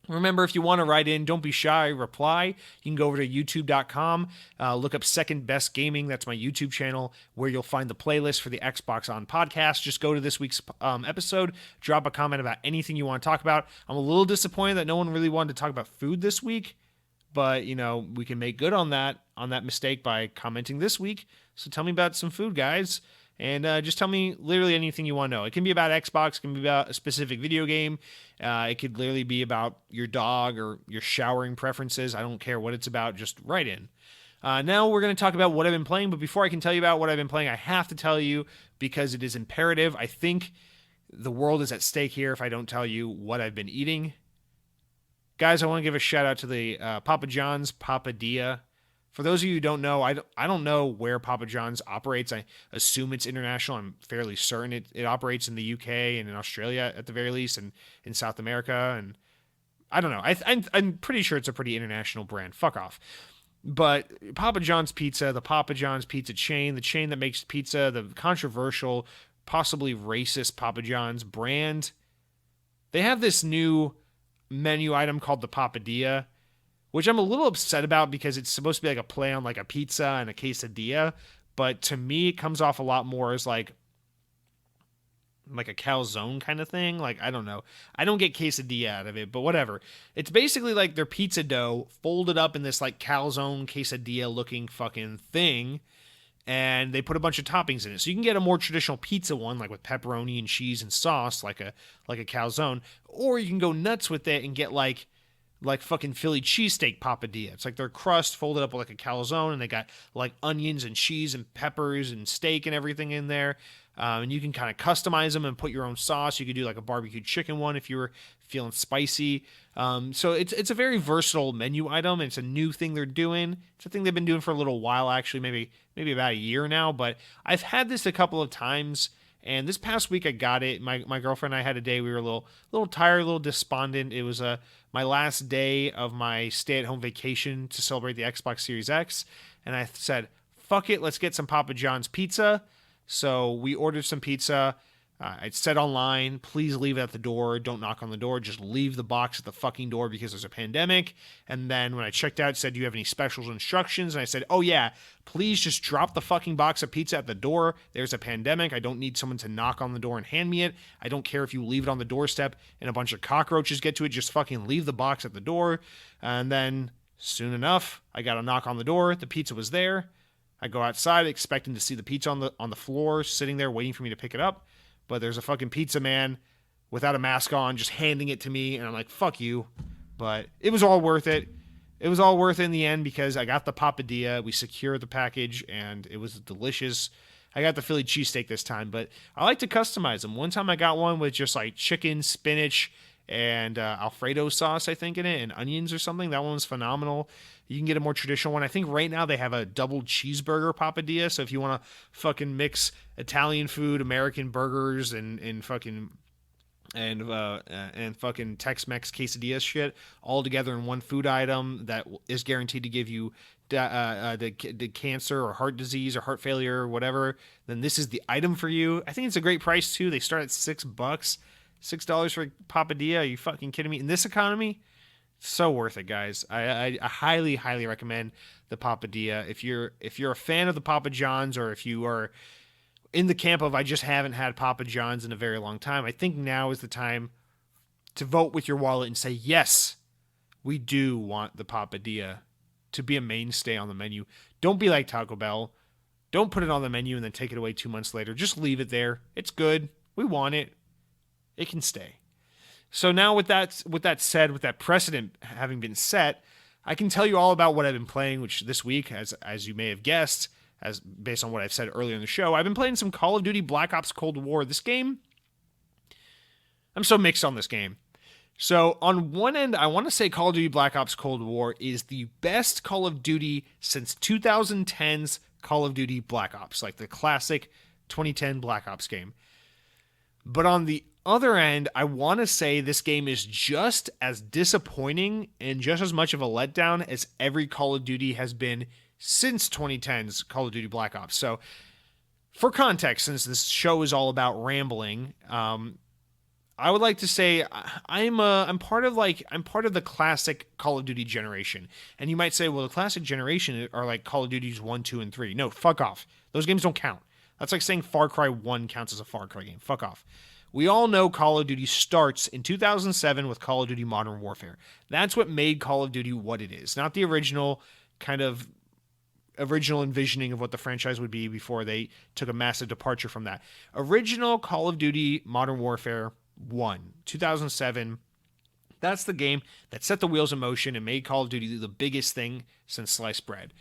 Remember, if you want to write in, don't be shy, reply. You can go over to youtube.com, look up Second Best Gaming. That's my YouTube channel where you'll find the playlist for the Xbox On podcast. Just go to this week's episode, drop a comment about anything you want to talk about. I'm a little disappointed that no one really wanted to talk about food this week, but, you know, we can make good on that mistake by commenting this week. So tell me about some food, guys. And just tell me literally anything you want to know. It can be about Xbox. It can be about a specific video game. It could literally be about your dog or your showering preferences. I don't care what it's about. Just write in. Now we're going to talk about what I've been playing. But before I can tell you about what I've been playing, I have to tell you because it is imperative. I think the world is at stake here if I don't tell you what I've been eating. Guys, I want to give a shout out to the Papa John's Papadilla. For those of you who don't know, I don't know where Papa John's operates. I assume it's international. I'm fairly certain it operates in the UK and in Australia at the very least, and in South America. And I don't know. I'm pretty sure it's a pretty international brand. Fuck off. But Papa John's Pizza, the Papa John's pizza chain, the chain that makes pizza, the controversial, possibly racist Papa John's brand, they have this new menu item called the Papadilla, which I'm a little upset about because it's supposed to be like a play on like a pizza and a quesadilla. But to me, it comes off a lot more as like a calzone kind of thing. Like, I don't know. I don't get quesadilla out of it, but whatever. It's basically like their pizza dough folded up in this like calzone quesadilla looking fucking thing. And they put a bunch of toppings in it. So you can get a more traditional pizza one, like with pepperoni and cheese and sauce, like a calzone. Or you can go nuts with it and get like fucking Philly cheesesteak papadilla. It's like their crust folded up like a calzone, and they got like onions and cheese and peppers and steak and everything in there. And you can kind of customize them and put your own sauce. You could do like a barbecue chicken one if you were feeling spicy. So it's a very versatile menu item. It's a new thing they're doing. It's a thing they've been doing for a little while, actually, maybe about a year now. But I've had this a couple of times. And this past week I got it. My girlfriend and I had a day. We were a little tired, a little despondent. It was my last day of my stay-at-home vacation to celebrate the Xbox Series X. And I said, fuck it, let's get some Papa John's pizza. So we ordered some pizza. I said online, please leave it at the door. Don't knock on the door. Just leave the box at the fucking door because there's a pandemic. And then when I checked out, it said, do you have any special instructions? And I said, oh yeah, please just drop the fucking box of pizza at the door. There's a pandemic. I don't need someone to knock on the door and hand me it. I don't care if you leave it on the doorstep and a bunch of cockroaches get to it. Just fucking leave the box at the door. And then soon enough, I got a knock on the door. The pizza was there. I go outside expecting to see the pizza on the floor, sitting there waiting for me to pick it up. But there's a fucking pizza man without a mask on just handing it to me. And I'm like, fuck you. But it was all worth it. It was all worth it in the end because I got the papadilla. We secured the package and it was delicious. I got the Philly cheesesteak this time, but I like to customize them. One time I got one with just like chicken, spinach, and Alfredo sauce, I think, in it, and onions or something. That one was phenomenal. You can get a more traditional one. I think right now they have a double cheeseburger papadilla. So if you want to fucking mix Italian food, American burgers, and fucking Tex-Mex quesadilla shit all together in one food item that is guaranteed to give you the cancer or heart disease or heart failure or whatever, then this is the item for you. I think it's a great price too. They start at $6, $6 for Papadilla. Are you fucking kidding me? In this economy, so worth it, guys. I highly, highly recommend the Papadilla. If you're a fan of the Papa John's, or if you are in the camp of I just haven't had Papa John's in a very long time, I think now is the time to vote with your wallet and say, yes, we do want the Papadilla to be a mainstay on the menu. Don't be like Taco Bell. Don't put it on the menu and then take it away 2 months later. Just leave it there. It's good. We want it. It can stay. So now with that said, with that precedent having been set, I can tell you all about what I've been playing, which this week, as you may have guessed, as based on what I've said earlier in the show, I've been playing some Call of Duty Black Ops Cold War. This game, I'm so mixed on this game. So on one end, I want to say Call of Duty Black Ops Cold War is the best Call of Duty since 2010's Call of Duty Black Ops, like the classic 2010 Black Ops game. But on the other end, I want to say this game is just as disappointing and just as much of a letdown as every Call of Duty has been since 2010's Call of Duty Black Ops. So for context, since this show is all about rambling, I would like to say I'm part of the classic Call of Duty generation. And you might say, well, the classic generation are like Call of Duties 1, 2, and 3. No, fuck off. Those games don't count. That's like saying Far Cry 1 counts as a Far Cry game. Fuck off. We all know Call of Duty starts in 2007 with Call of Duty Modern Warfare. That's what made Call of Duty what it is. Not the original envisioning of what the franchise would be before they took a massive departure from that. Original Call of Duty Modern Warfare 1, 2007. That's the game that set the wheels in motion and made Call of Duty the biggest thing since sliced bread.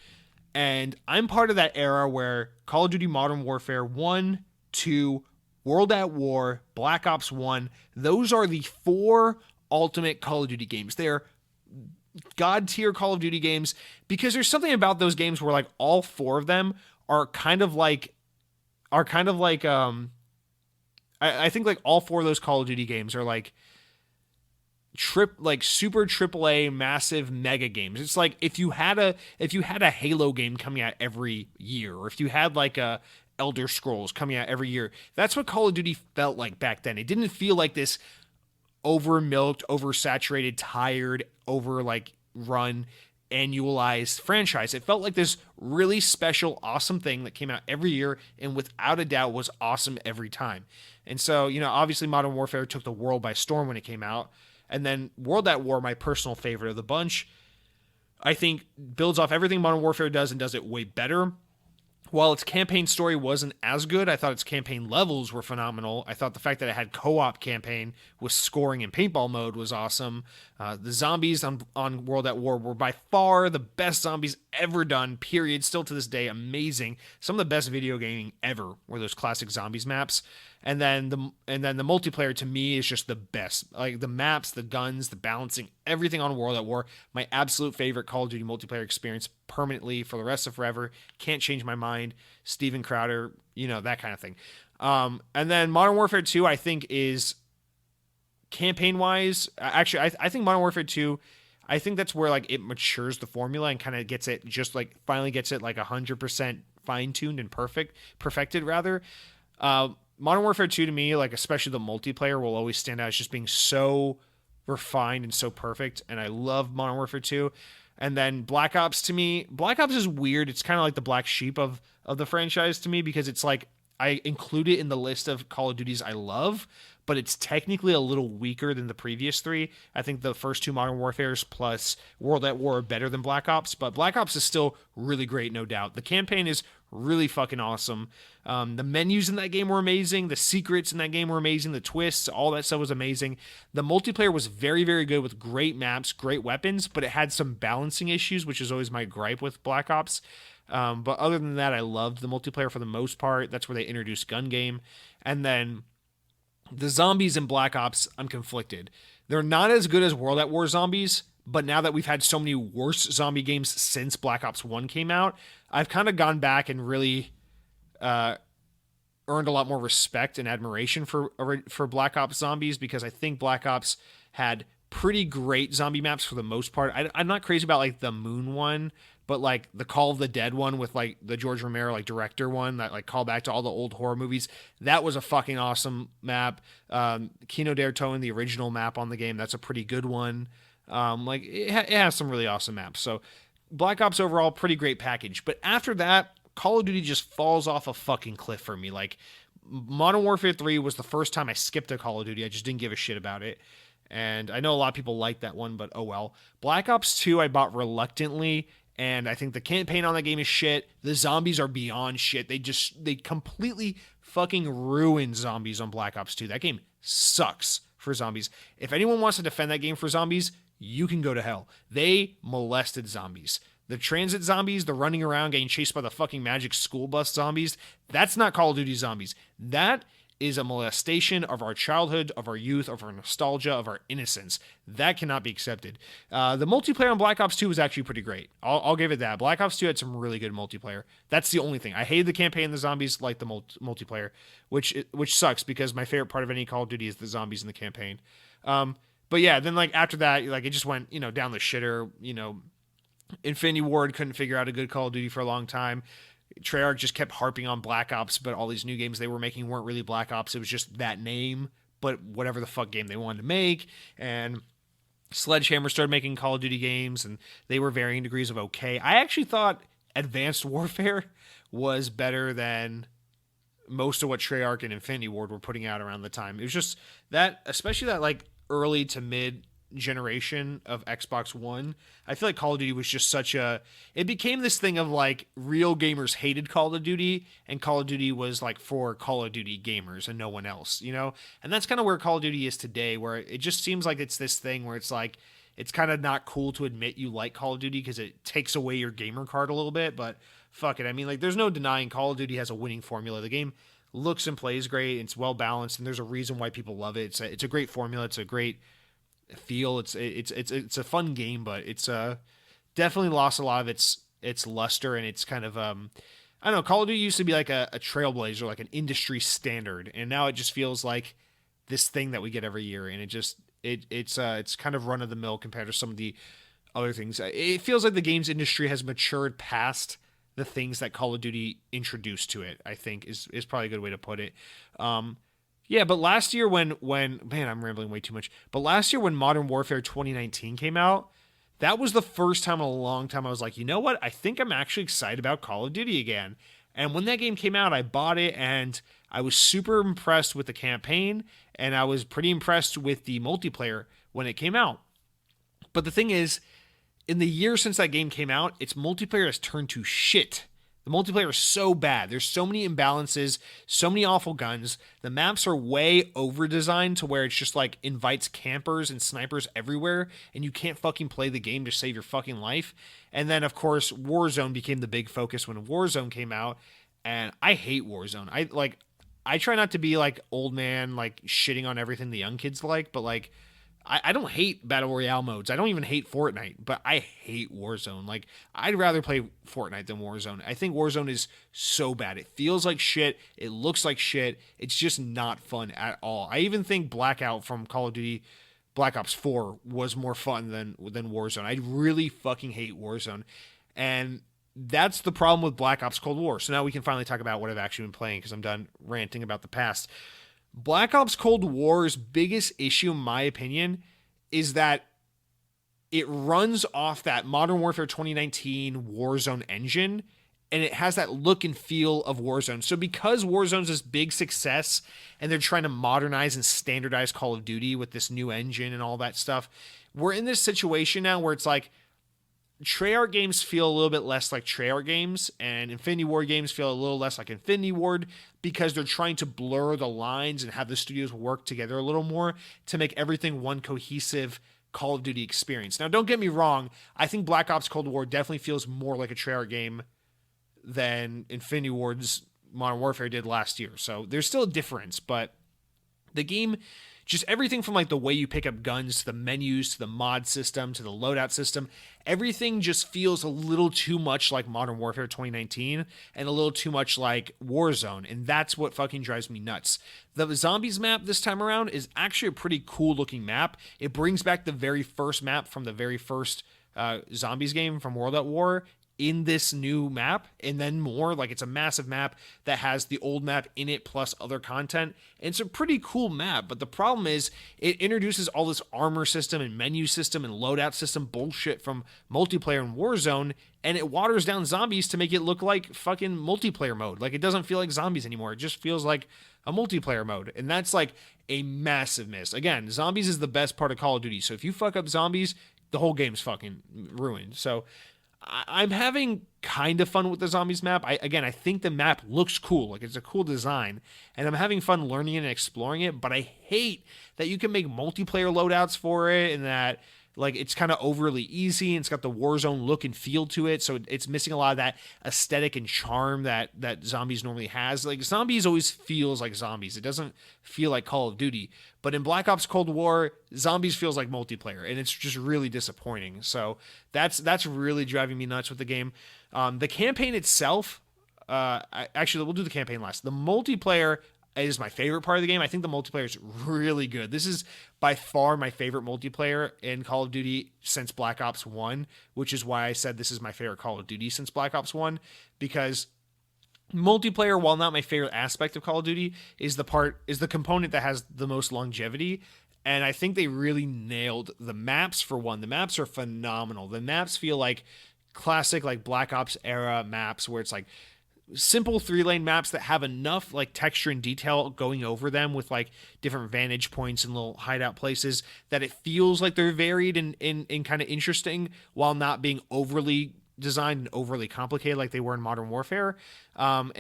And I'm part of that era where Call of Duty Modern Warfare 1, 2, World at War, Black Ops 1, those are the 4 ultimate Call of Duty games. They're god tier Call of Duty games because there's something about those games where like all 4 of them are kind of like I think like all 4 of those Call of Duty games are like super AAA massive mega games. It's like if you had a Halo game coming out every year, or if you had like a Elder Scrolls coming out every year, that's what Call of Duty felt like back then. It didn't feel like this over milked, oversaturated, tired, over like run annualized franchise. It felt like this really special, awesome thing that came out every year and without a doubt was awesome every time. And so, obviously Modern Warfare took the world by storm when it came out. And then World at War, my personal favorite of the bunch, I think builds off everything Modern Warfare does and does it way better. While its campaign story wasn't as good, I thought its campaign levels were phenomenal. I thought the fact that it had co-op campaign with scoring and paintball mode was awesome. The zombies on World at War were by far the best zombies ever done, period. Still to this day, amazing. Some of the best video gaming ever were those classic zombies maps. And then the multiplayer to me is just the best. Like the maps, the guns, the balancing, everything on World at War. My absolute favorite Call of Duty multiplayer experience permanently for the rest of forever. Can't change my mind. Steven Crowder, that kind of thing. And then Modern Warfare 2, I think is campaign-wise. Actually, I think Modern Warfare 2, I think that's where like it matures the formula and kind of gets it just like finally gets it like 100% fine-tuned and perfected rather. Modern Warfare 2 to me, like especially the multiplayer, will always stand out as just being so refined and so perfect. And I love Modern Warfare 2. And then Black Ops to me, Black Ops is weird. It's kind of like the black sheep of the franchise to me because it's like I include it in the list of Call of Duties I love, but it's technically a little weaker than the previous 3. I think the first 2 Modern Warfares plus World at War are better than Black Ops, but Black Ops is still really great, no doubt. The campaign is really fucking awesome. The menus in that game were amazing. The secrets in that game were amazing. The twists, all that stuff was amazing. The multiplayer was very, very good with great maps, great weapons, but it had some balancing issues, which is always my gripe with Black Ops. But other than that, I loved the multiplayer for the most part. That's where they introduced gun game. And then the zombies in Black Ops, I'm conflicted. They're not as good as World at War zombies, but now that we've had so many worse zombie games since Black Ops 1 came out, I've kind of gone back and really earned a lot more respect and admiration for Black Ops zombies because I think Black Ops had pretty great zombie maps for the most part. I'm not crazy about like the moon one, but like the Call of the Dead one with like the George Romero like director one that like called back to all the old horror movies, that was a fucking awesome map. Kino der Toten, the original map on the game, that's a pretty good one. Like it has some really awesome maps. So Black Ops overall, pretty great package. But after that, Call of Duty just falls off a fucking cliff for me. Like Modern Warfare 3 was the first time I skipped a Call of Duty. I just didn't give a shit about it. And I know a lot of people like that one, but oh well. Black Ops 2 I bought reluctantly, and I think the campaign on that game is shit. The zombies are beyond shit. They completely fucking ruined zombies on Black Ops 2. That game sucks for zombies. If anyone wants to defend that game for zombies, you can go to hell. They molested zombies. The transit zombies, the running around getting chased by the fucking magic school bus zombies, that's not Call of Duty zombies. That is a molestation of our childhood, of our youth, of our nostalgia, of our innocence. That cannot be accepted. The multiplayer on Black Ops 2 was actually pretty great. I'll give it that. Black Ops 2 had some really good multiplayer. That's the only thing. I hated the campaign, the zombies, like the multiplayer, which sucks because my favorite part of any Call of Duty is the zombies in the campaign. But yeah, then like after that, like it just went, down the shitter. Infinity Ward couldn't figure out a good Call of Duty for a long time. Treyarch just kept harping on Black Ops, but all these new games they were making weren't really Black Ops. It was just that name, but whatever the fuck game they wanted to make. And Sledgehammer started making Call of Duty games, and they were varying degrees of okay. I actually thought Advanced Warfare was better than most of what Treyarch and Infinity Ward were putting out around the time. It was just that, especially that like early to mid generation of Xbox One, I feel like Call of Duty was just it became this thing of like real gamers hated Call of Duty and Call of Duty was like for Call of Duty gamers and no one else, and that's kind of where Call of Duty is today, where it just seems like it's this thing where it's like it's kind of not cool to admit you like Call of Duty because it takes away your gamer card a little bit, but fuck it. I mean, like there's no denying Call of Duty has a winning formula. The game looks and plays great, it's well balanced, and there's a reason why people love it. It's a great formula, it's a great feel. It's a fun game, but it's definitely lost a lot of its luster, and it's kind of I don't know. Call of Duty used to be like a trailblazer, like an industry standard, and now it just feels like this thing that we get every year, and it's kind of run of the mill compared to some of the other things. It feels like the games industry has matured past the things that Call of Duty introduced to it. I think is probably a good way to put it. Yeah, but last year when man, I'm rambling way too much. But last year when Modern Warfare 2019 came out, that was the first time in a long time I was like, you know what? I think I'm actually excited about Call of Duty again. And when that game came out, I bought it, and I was super impressed with the campaign, and I was pretty impressed with the multiplayer when it came out. But the thing is, in the year since that game came out, its multiplayer has turned to shit. The multiplayer is so bad. There's so many imbalances, so many awful guns. The maps are way over-designed to where it's just like invites campers and snipers everywhere, and you can't fucking play the game to save your fucking life. And then, of course, Warzone became the big focus when Warzone came out, and I hate Warzone. I try not to be like old man, like shitting on everything the young kids like, but like I don't hate Battle Royale modes. I don't even hate Fortnite, but I hate Warzone. Like, I'd rather play Fortnite than Warzone. I think Warzone is so bad. It feels like shit. It looks like shit. It's just not fun at all. I even think Blackout from Call of Duty Black Ops 4 was more fun than Warzone. I really fucking hate Warzone. And that's the problem with Black Ops Cold War. So now we can finally talk about what I've actually been playing because I'm done ranting about the past. Black Ops Cold War's biggest issue, in my opinion, is that it runs off that Modern Warfare 2019 Warzone engine, and it has that look and feel of Warzone. So because Warzone's this big success, and they're trying to modernize and standardize Call of Duty with this new engine and all that stuff, we're in this situation now where it's like, Treyarch games feel a little bit less like Treyarch games, and Infinity Ward games feel a little less like Infinity Ward because they're trying to blur the lines and have the studios work together a little more to make everything one cohesive Call of Duty experience. Now, don't get me wrong. I think Black Ops Cold War definitely feels more like a Treyarch game than Infinity Ward's Modern Warfare did last year. So there's still a difference, but the game, just everything from like the way you pick up guns to the menus to the mod system to the loadout system, everything just feels a little too much like Modern Warfare 2019 and a little too much like Warzone, and that's what fucking drives me nuts. The zombies map this time around is actually a pretty cool looking map. It brings back the very first map from the very first zombies game from World at War. in this new map, and then more. Like, it's a massive map that has the old map in it plus other content, and it's a pretty cool map. But the problem is it introduces all this armor system and menu system and loadout system bullshit from multiplayer and Warzone, and it waters down zombies to make it look like fucking multiplayer mode. Like, it doesn't feel like zombies anymore. It just feels like a multiplayer mode, and that's like a massive miss. Again, zombies is the best part of Call of Duty, so if you fuck up zombies, the whole game's fucking ruined. So I'm having kind of fun with the zombies map. I think the map looks cool. Like, it's a cool design, and I'm having fun learning it and exploring it, but I hate that you can make multiplayer loadouts for it, and that, like, it's kind of overly easy, and it's got the Warzone look and feel to it, so it's missing a lot of that aesthetic and charm that zombies normally has. Like, zombies always feels like zombies. It doesn't feel like Call of Duty. But in Black Ops Cold War, zombies feels like multiplayer, and it's just really disappointing. So that's really driving me nuts with the game. The campaign itself, actually, we'll do the campaign last. The multiplayer is my favorite part of the game. I think the multiplayer is really good. This is by far my favorite multiplayer in Call of Duty since Black Ops 1, which is why I said this is my favorite Call of Duty since Black Ops 1, because multiplayer, while not my favorite aspect of Call of Duty, is the component that has the most longevity. And I think they really nailed the maps. For one, the maps are phenomenal. The maps feel like classic, like, Black Ops era maps, where it's like simple 3-lane maps that have enough, like, texture and detail going over them with, like, different vantage points and little hideout places that it feels like they're varied and kind of interesting, while not being overly designed and overly complicated like they were in Modern Warfare. But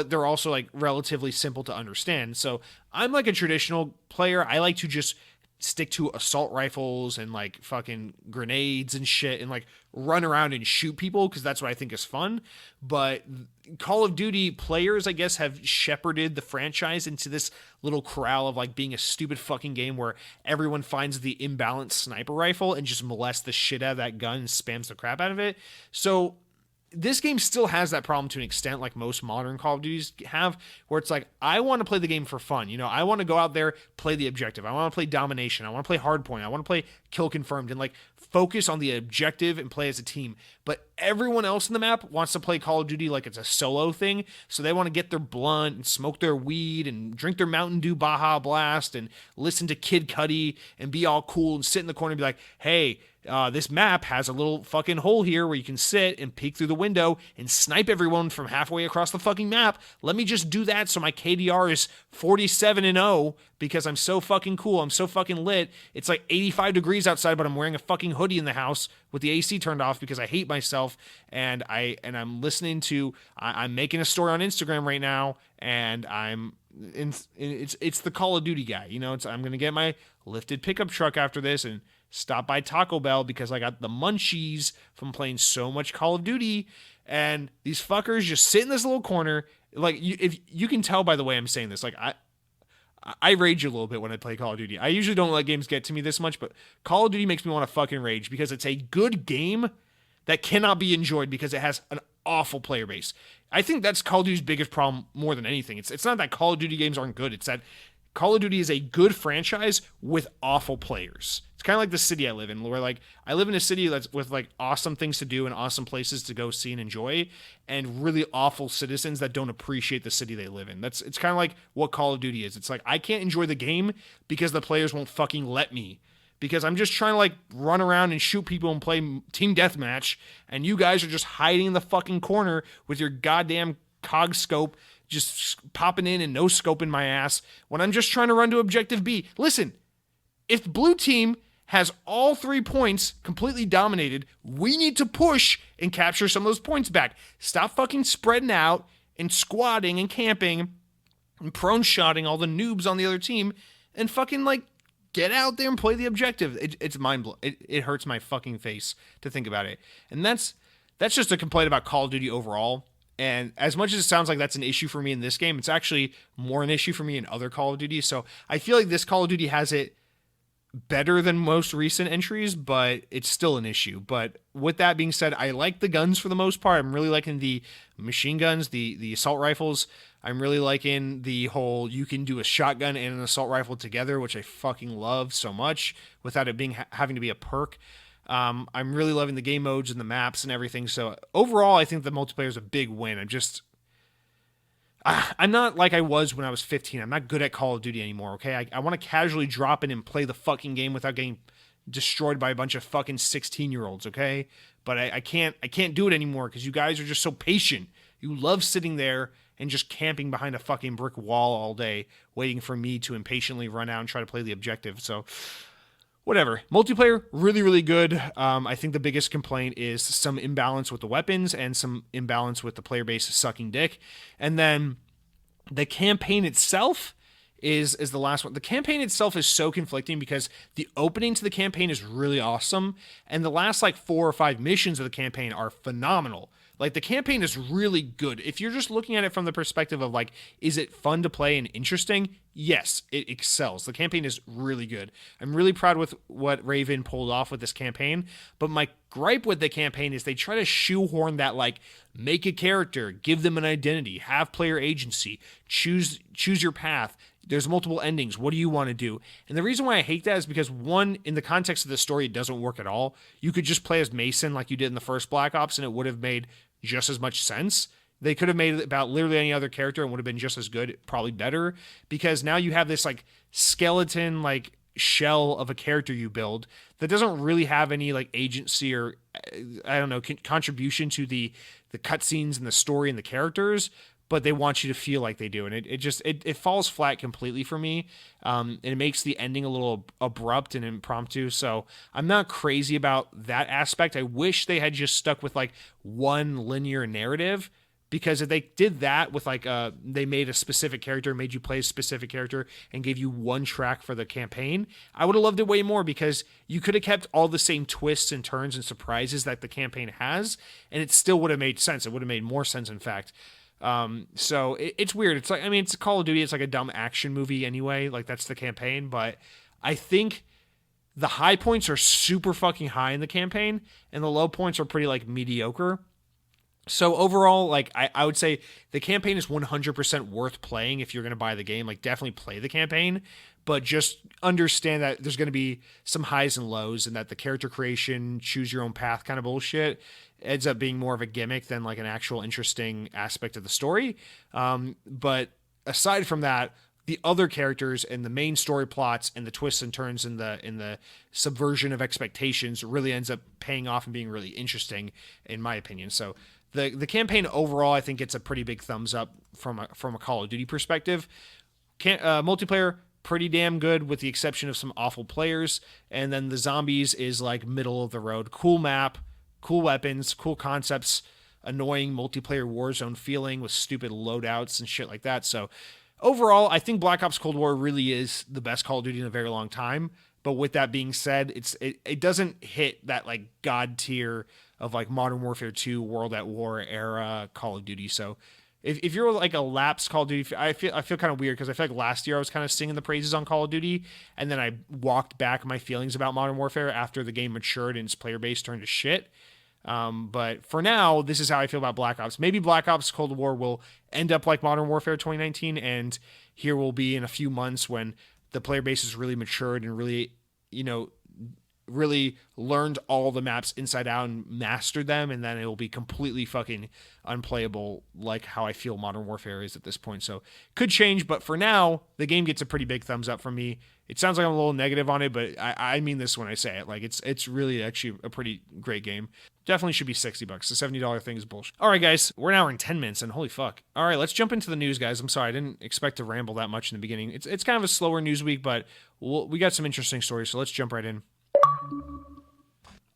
they're also, like, relatively simple to understand. So I'm like a traditional player. I like to just stick to assault rifles and, like, fucking grenades and shit, and, like, run around and shoot people, because that's what I think is fun. But Call of Duty players, I guess, have shepherded the franchise into this little corral of, like, being a stupid fucking game where everyone finds the imbalanced sniper rifle and just molests the shit out of that gun and spams the crap out of it. So this game still has that problem to an extent, like most modern Call of Duties have, where it's like, I want to play the game for fun. You know, I want to go out there, play the objective. I want to play domination. I want to play hardpoint. I want to play kill confirmed and, like, focus on the objective and play as a team. But everyone else in the map wants to play Call of Duty like it's a solo thing. So they want to get their blunt and smoke their weed and drink their Mountain Dew Baja Blast and listen to Kid Cudi and be all cool and sit in the corner and be like, hey, this map has a little fucking hole here where you can sit and peek through the window and snipe everyone from halfway across the fucking map. Let me just do that so my KDR is 47-0 because I'm so fucking cool. I'm so fucking lit. It's like 85 degrees outside, but I'm wearing a fucking hoodie in the house with the AC turned off because I hate myself. And I'm listening to, I'm making a story on Instagram right now, and it's the Call of Duty guy. You know, I'm going to get my lifted pickup truck after this and stop by Taco Bell because I got the munchies from playing so much Call of Duty. And these fuckers just sit in this little corner. Like, if you can tell by the way I'm saying this, like, I rage a little bit when I play Call of Duty. I usually don't let games get to me this much, but Call of Duty makes me want to fucking rage because it's a good game that cannot be enjoyed because it has an awful player base. I think that's Call of Duty's biggest problem more than anything. It's not that Call of Duty games aren't good. It's that Call of Duty is a good franchise with awful players. It's kind of like the city I live in, where, like, I live in a city that's with, like, awesome things to do and awesome places to go see and enjoy, and really awful citizens that don't appreciate the city they live in. It's kind of like what Call of Duty is. It's like, I can't enjoy the game because the players won't fucking let me. Because I'm just trying to, like, run around and shoot people and play team deathmatch, and you guys are just hiding in the fucking corner with your goddamn cog scope just popping in and no scoping my ass when I'm just trying to run to objective B. Listen, if the blue team has all 3 points completely dominated, we need to push and capture some of those points back. Stop fucking spreading out and squatting and camping and prone shotting all the noobs on the other team and fucking, like, get out there and play the objective. It's mind blowing. It hurts my fucking face to think about it. And that's just a complaint about Call of Duty overall. And as much as it sounds like that's an issue for me in this game, it's actually more an issue for me in other Call of Duty. So I feel like this Call of Duty has it better than most recent entries, but it's still an issue. But with that being said, I like the guns for the most part. I'm really liking the machine guns, the assault rifles. I'm really liking the whole you can do a shotgun and an assault rifle together, which I fucking love so much without it being having to be a perk. I'm really loving the game modes and the maps and everything. So overall, I think the multiplayer is a big win. I'm not like I was when I was 15. I'm not good at Call of Duty anymore, okay? I want to casually drop in and play the fucking game without getting destroyed by a bunch of fucking 16-year-olds, okay? But I can't do it anymore because you guys are just so patient. You love sitting there and just camping behind a fucking brick wall all day, waiting for me to impatiently run out and try to play the objective. So whatever. Multiplayer, really, really good. I think the biggest complaint is some imbalance with the weapons and some imbalance with the player base sucking dick. And then the campaign itself is the last one. The campaign itself is so conflicting because the opening to the campaign is really awesome, and the last like 4 or 5 missions of the campaign are phenomenal. Like, the campaign is really good. If you're just looking at it from the perspective of, like, is it fun to play and interesting? Yes, it excels. The campaign is really good. I'm really proud with what Raven pulled off with this campaign, but my gripe with the campaign is they try to shoehorn that, like, make a character, give them an identity, have player agency, choose your path. There's multiple endings. What do you want to do? And the reason why I hate that is because, one, in the context of the story, it doesn't work at all. You could just play as Mason like you did in the first Black Ops, and it would have made just as much sense. They could have made it about literally any other character and would have been just as good, probably better, because now you have this like skeleton, like shell of a character you build that doesn't really have any like agency or I don't know, contribution to the cutscenes and the story and the characters, but they want you to feel like they do. And it falls flat completely for me. And it makes the ending a little abrupt and impromptu. So I'm not crazy about that aspect. I wish they had just stuck with like one linear narrative, because if they did that with like they made a specific character, made you play a specific character and gave you one track for the campaign, I would have loved it way more, because you could have kept all the same twists and turns and surprises that the campaign has, and it still would have made sense. It would have made more sense, in fact. So it's weird. It's like, I mean, it's Call of Duty. It's like a dumb action movie anyway. Like, that's the campaign. But I think the high points are super fucking high in the campaign, and the low points are pretty like mediocre. So overall, like, I would say the campaign is 100% worth playing if you're going to buy the game. Like, definitely play the campaign, but just understand that there's going to be some highs and lows, and that the character creation, choose your own path kind of bullshit ends up being more of a gimmick than like an actual interesting aspect of the story. But aside from that, the other characters and the main story plots and the twists and turns in the subversion of expectations really ends up paying off and being really interesting, in my opinion. So the campaign overall, I think it's a pretty big thumbs up from a Call of Duty perspective. Multiplayer, pretty damn good, with the exception of some awful players. And then the zombies is like middle of the road. Cool map, cool weapons, cool concepts, annoying multiplayer Warzone feeling with stupid loadouts and shit like that. So overall, I think Black Ops Cold War really is the best Call of Duty in a very long time. But with that being said, it doesn't hit that like god tier of like Modern Warfare 2, World at War era Call of Duty. So if you're like a lapsed Call of Duty, I feel kind of weird, because I feel like last year I was kind of singing the praises on Call of Duty, and then I walked back my feelings about Modern Warfare after the game matured and its player base turned to shit. But for now, this is how I feel about Black Ops. Maybe Black Ops Cold War will end up like Modern Warfare 2019, and here will be in a few months when the player base is really matured and really, really learned all the maps inside out and mastered them, and then it will be completely fucking unplayable, like how I feel Modern Warfare is at this point. So could change, but for now, the game gets a pretty big thumbs up from me. It sounds like I'm a little negative on it, but I mean this when I say it. Like, it's really actually a pretty great game. Definitely should be $60. The $70 thing is bullshit. All right, guys, we're an hour and 10 minutes, and holy fuck. All right, let's jump into the news, guys. I'm sorry, I didn't expect to ramble that much in the beginning. It's kind of a slower news week, but we got some interesting stories, so let's jump right in.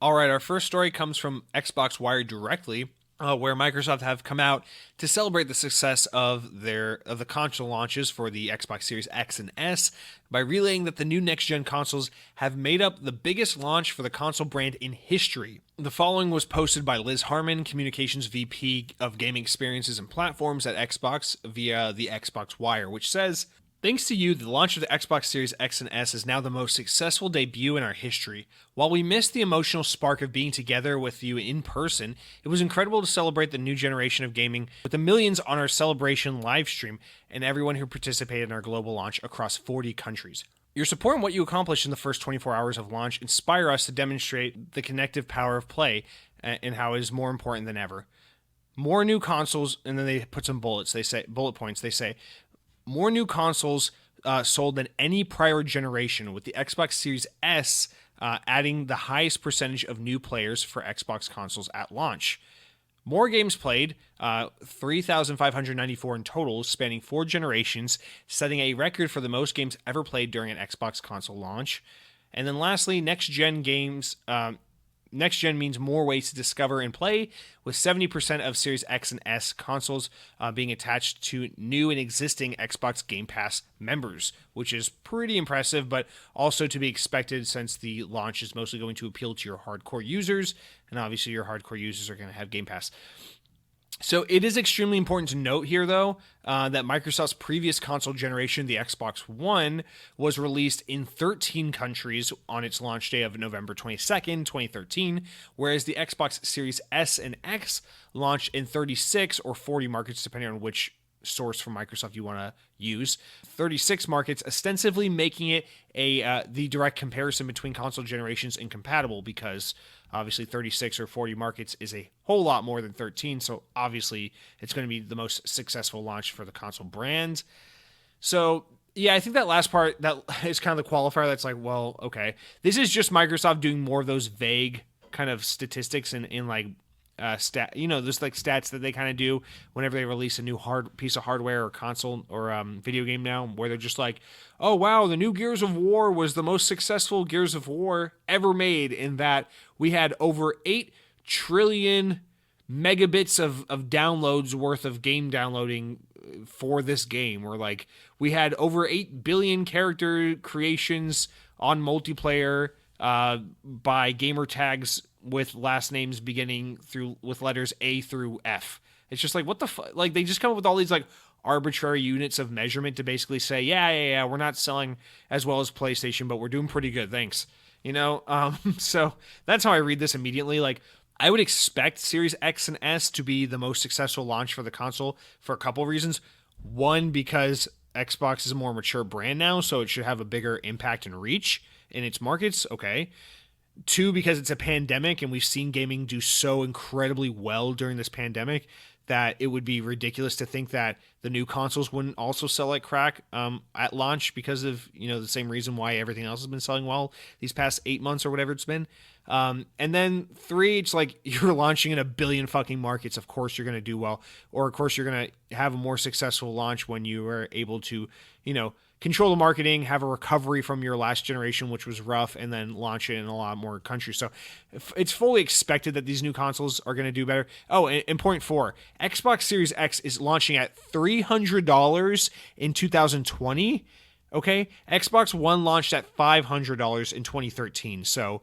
All right, our first story comes from Xbox Wire directly, where Microsoft have come out to celebrate the success of the console launches for the Xbox Series X and S by relaying that the new next-gen consoles have made up the biggest launch for the console brand in history. The following was posted by Liz Harmon, Communications VP of Gaming Experiences and Platforms at Xbox, via the Xbox Wire, which says, "Thanks to you, the launch of the Xbox Series X and S is now the most successful debut in our history. While we missed the emotional spark of being together with you in person, it was incredible to celebrate the new generation of gaming with the millions on our celebration live stream and everyone who participated in our global launch across 40 countries. Your support and what you accomplish in the first 24 hours of launch inspire us to demonstrate the connective power of play and how it is more important than ever. More new consoles, and then they put some bullets. They say bullet points. They say more new consoles sold than any prior generation, with the Xbox Series S adding the highest percentage of new players for Xbox consoles at launch. More games played, 3,594 in total, spanning 4 generations, setting a record for the most games ever played during an Xbox console launch. And then lastly, next gen games. Next gen means more ways to discover and play, with 70% of Series X and S consoles being attached to new and existing Xbox Game Pass members, which is pretty impressive, but also to be expected since the launch is mostly going to appeal to your hardcore users, and obviously your hardcore users are going to have Game Pass. So it is extremely important to note here, though, that Microsoft's previous console generation, the Xbox One, was released in 13 countries on its launch day of November 22nd, 2013, whereas the Xbox Series S and X launched in 36 or 40 markets, depending on which source from Microsoft you want to use. 36 markets, ostensibly making it the direct comparison between console generations incompatible, because obviously 36 or 40 markets is a whole lot more than 13, so obviously it's going to be the most successful launch for the console brand. So yeah, I think that last part, that is kind of the qualifier that's like, well, okay, this is just Microsoft doing more of those vague kind of statistics in like those like stats that they kind of do whenever they release a new piece of hardware or console or video game now, where they're just like, oh wow, the new Gears of War was the most successful Gears of War ever made, in that we had over 8 trillion megabits of downloads worth of game downloading for this game, or like we had over 8 billion character creations on multiplayer by gamer tags with last names beginning with letters A through F. It's just like, what the fuck? Like, they just come up with all these like arbitrary units of measurement to basically say, yeah, we're not selling as well as PlayStation, but we're doing pretty good, thanks. So that's how I read this immediately. Like, I would expect Series X and S to be the most successful launch for the console for a couple of reasons. One, because Xbox is a more mature brand now, so it should have a bigger impact and reach in its markets. Okay. 2, because it's a pandemic and we've seen gaming do so incredibly well during this pandemic that it would be ridiculous to think that the new consoles wouldn't also sell like crack at launch, because of, the same reason why everything else has been selling well these past 8 months or whatever it's been. And then 3, it's like, you're launching in a billion fucking markets. Of course you're going to do well, or of course you're going to have a more successful launch when you are able to, control the marketing, have a recovery from your last generation, which was rough, and then launch it in a lot more countries. So it's fully expected that these new consoles are going to do better. Oh, and point 4, Xbox Series X is launching at $300 in 2020. Okay, Xbox One launched at $500 in 2013. So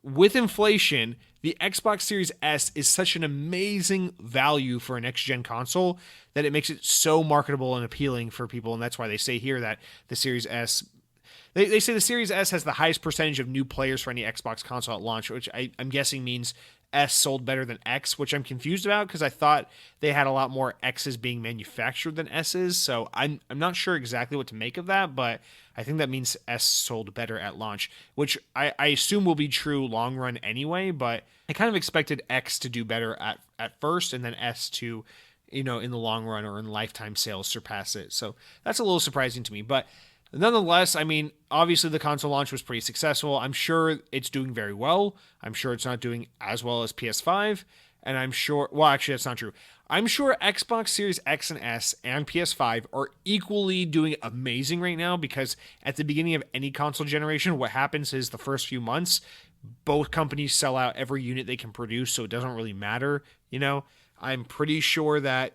with inflation, the Xbox Series S is such an amazing value for a next-gen console that it makes it so marketable and appealing for people, and that's why they say here that the Series S... They say the Series S has the highest percentage of new players for any Xbox console at launch, which I'm guessing means S sold better than X, which I'm confused about because I thought they had a lot more X's being manufactured than S's, so I'm not sure exactly what to make of that, but I think that means S sold better at launch, which I assume will be true long run anyway, but I kind of expected X to do better at first and then S to, in the long run or in lifetime sales surpass it. So that's a little surprising to me, but nonetheless, I mean, obviously the console launch was pretty successful. I'm sure it's doing very well. I'm sure it's not doing as well as PS5, and I'm sure, well, actually that's not true. I'm sure Xbox Series X and S and PS5 are equally doing amazing right now, because at the beginning of any console generation, what happens is the first few months, both companies sell out every unit they can produce, so it doesn't really matter, I'm pretty sure that,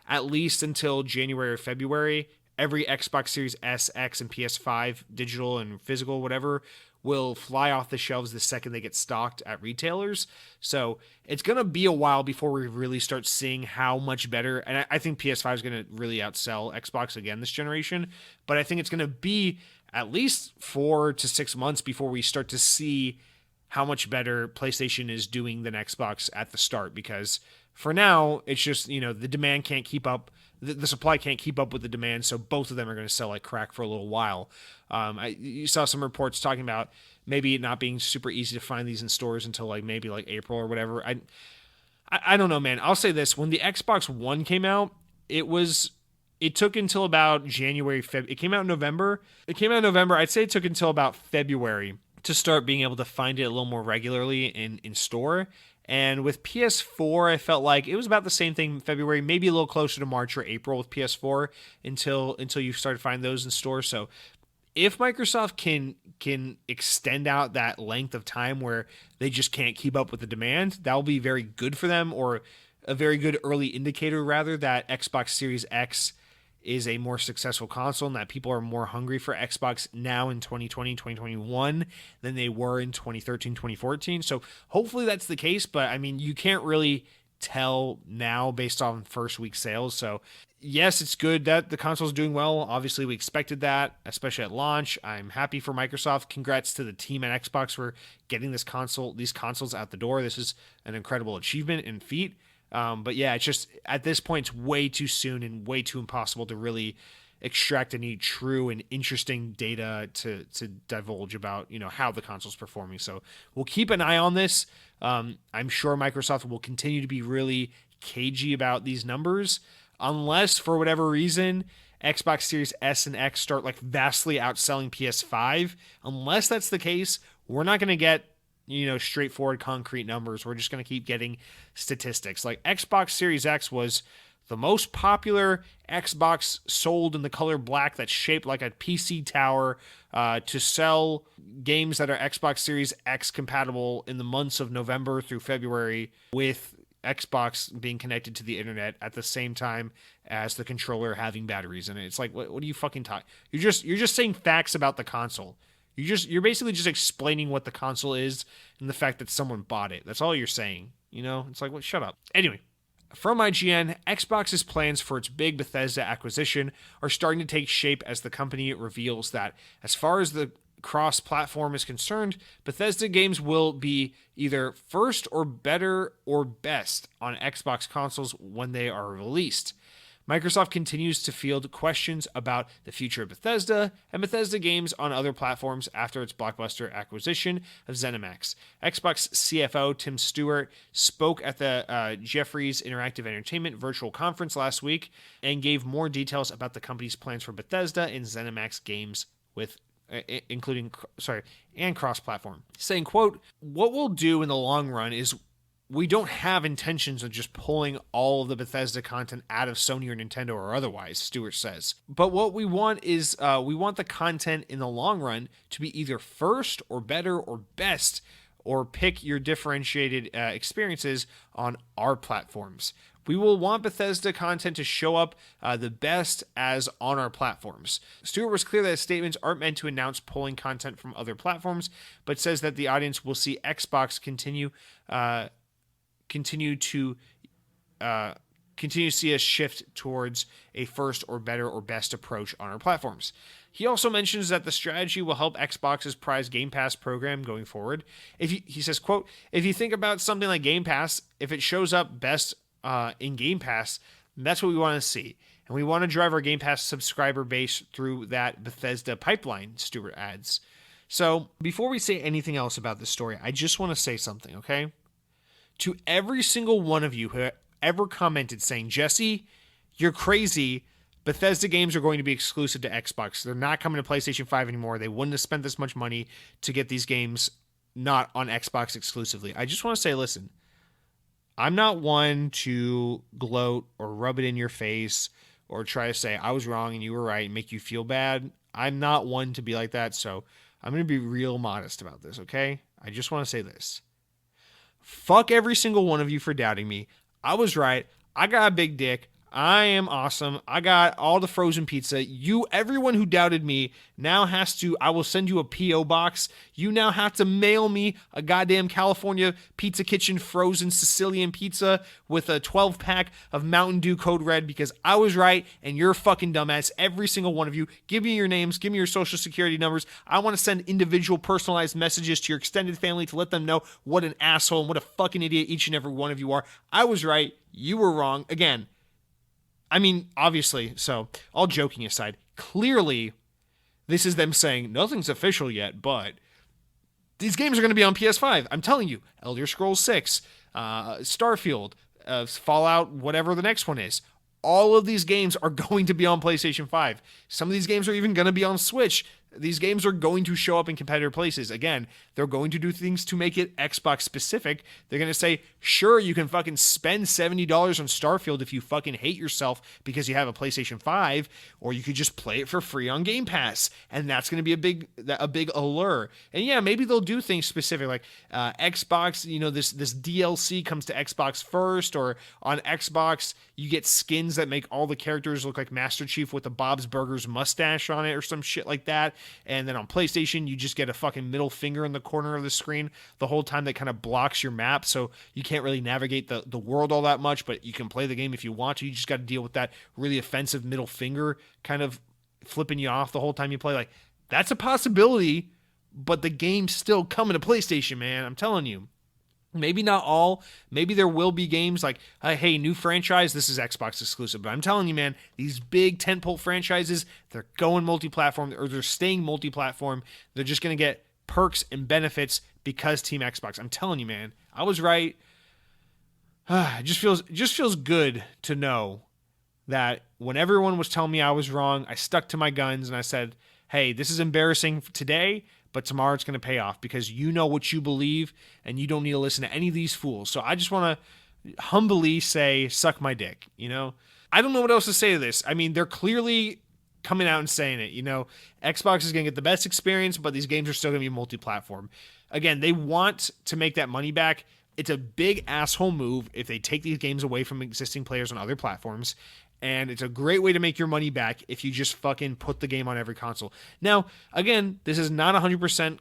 at least until January or February, every Xbox Series S, X, and PS5, digital and physical, whatever, will fly off the shelves the second they get stocked at retailers. So it's going to be a while before we really start seeing how much better, and I think PS5 is going to really outsell Xbox again this generation, but I think it's going to be at least 4 to 6 months before we start to see how much better PlayStation is doing than Xbox at the start, because for now, it's just, the demand can't keep up the supply can't keep up with the demand, so both of them are going to sell like crack for a little while. You saw some reports talking about maybe it not being super easy to find these in stores until like maybe like April or whatever. I don't know, man. I'll say this: when the Xbox One came out, it took until about January, February. It came out in November. I'd say it took until about February to start being able to find it a little more regularly in store. And with PS4, I felt like it was about the same thing in February, maybe a little closer to March or April with PS4 until you started finding those in store. So if Microsoft can extend out that length of time where they just can't keep up with the demand, that will be very good for them, or a very good early indicator rather that Xbox Series X is a more successful console and that people are more hungry for Xbox now in 2020, 2021 than they were in 2013, 2014. So hopefully that's the case, but I mean, you can't really tell now based on first week sales. So yes, it's good that the console's doing well. Obviously, we expected that, especially at launch. I'm happy for Microsoft. Congrats to the team at Xbox for getting these consoles out the door. This is an incredible achievement and feat. But yeah, it's just at this point, it's way too soon and way too impossible to really extract any true and interesting data to divulge about, how the console's performing. So we'll keep an eye on this. I'm sure Microsoft will continue to be really cagey about these numbers, unless for whatever reason Xbox Series S and X start like vastly outselling PS5. Unless that's the case, we're not going to get straightforward concrete numbers. We're just going to keep getting statistics. Like Xbox Series X was the most popular Xbox sold in the color black that's shaped like a PC tower to sell games that are Xbox Series X compatible in the months of November through February, with Xbox being connected to the internet at the same time as the controller having batteries in it. It's like, what are you fucking talking? You're just saying facts about the console. You're basically just explaining what the console is and the fact that someone bought it. That's all you're saying. It's like, well, shut up. Anyway, from IGN, Xbox's plans for its big Bethesda acquisition are starting to take shape as the company reveals that, as far as the cross-platform is concerned, Bethesda games will be either first or better or best on Xbox consoles when they are released. Microsoft continues to field questions about the future of Bethesda and Bethesda games on other platforms after its blockbuster acquisition of ZeniMax. Xbox CFO Tim Stewart spoke at the Jefferies Interactive Entertainment virtual conference last week and gave more details about the company's plans for Bethesda and ZeniMax games and cross-platform, saying, quote, "What we'll do in the long run is we don't have intentions of just pulling all of the Bethesda content out of Sony or Nintendo or otherwise," Stewart says. "But what we want is we want the content in the long run to be either first or better or best, or pick your differentiated experiences on our platforms. We will want Bethesda content to show up the best as on our platforms." Stewart was clear that his statements aren't meant to announce pulling content from other platforms, but says that the audience will see Xbox continue to see a shift towards a first or better or best approach on our platforms. He also mentions that the strategy will help Xbox's prize Game Pass program going forward. He says, quote, "If you think about something like Game Pass, if it shows up best in Game Pass, that's what we want to see. And we want to drive our Game Pass subscriber base through that Bethesda pipeline," Stewart adds. So before we say anything else about this story, I just want to say something, okay? To every single one of you who ever commented saying, "Jesse, you're crazy. Bethesda games are going to be exclusive to Xbox. They're not coming to PlayStation 5 anymore. They wouldn't have spent this much money to get these games not on Xbox exclusively." I just want to say, listen, I'm not one to gloat or rub it in your face or try to say I was wrong and you were right and make you feel bad. I'm not one to be like that, so I'm going to be real modest about this, okay? I just want to say this. Fuck every single one of you for doubting me. I was right. I got a big dick. I am awesome. I got all the frozen pizza. Everyone who doubted me now I will send you a P.O. box. You now have to mail me a goddamn California Pizza Kitchen frozen Sicilian pizza with a 12-pack of Mountain Dew Code Red, because I was right and you're a fucking dumbass. Every single one of you. Give me your names. Give me your social security numbers. I want to send individual personalized messages to your extended family to let them know what an asshole and what a fucking idiot each and every one of you are. I was right. You were wrong. Again, I mean, obviously, so all joking aside, clearly this is them saying nothing's official yet, but these games are going to be on PS5. I'm telling you, Elder Scrolls 6, Starfield, Fallout, whatever the next one is. All of these games are going to be on PlayStation 5. Some of these games are even going to be on Switch. These games are going to show up in competitor places. Again, they're going to do things to make it Xbox specific. They're going to say, sure, you can fucking spend $70 on Starfield if you fucking hate yourself because you have a PlayStation 5, or you could just play it for free on Game Pass. And that's going to be a big allure. And yeah, maybe they'll do things specific like Xbox, this DLC comes to Xbox first, or on Xbox, you get skins that make all the characters look like Master Chief with the Bob's Burgers mustache on it or some shit like that. And then on PlayStation, you just get a fucking middle finger in the corner of the screen the whole time that kind of blocks your map. So you can't really navigate the world all that much, but you can play the game if you want to. You just got to deal with that really offensive middle finger kind of flipping you off the whole time you play. Like, that's a possibility, but the game's still coming to PlayStation, man. I'm telling you. Maybe not all. Maybe there will be games like, hey, new franchise, this is Xbox exclusive. But I'm telling you, man, these big tentpole franchises, they're going multi-platform, or they're staying multi-platform. They're just going to get perks and benefits because Team Xbox. I'm telling you, man, I was right. It just feels good to know that when everyone was telling me I was wrong, I stuck to my guns and I said, hey, this is embarrassing today, but tomorrow it's going to pay off because you know what you believe and you don't need to listen to any of these fools. So I just want to humbly say, suck my dick, I don't know what else to say to this. I mean, they're clearly coming out and saying it, Xbox is going to get the best experience, but these games are still going to be multi-platform. Again, they want to make that money back. It's a big asshole move if they take these games away from existing players on other platforms. And it's a great way to make your money back if you just fucking put the game on every console. Now, again, this is not 100%,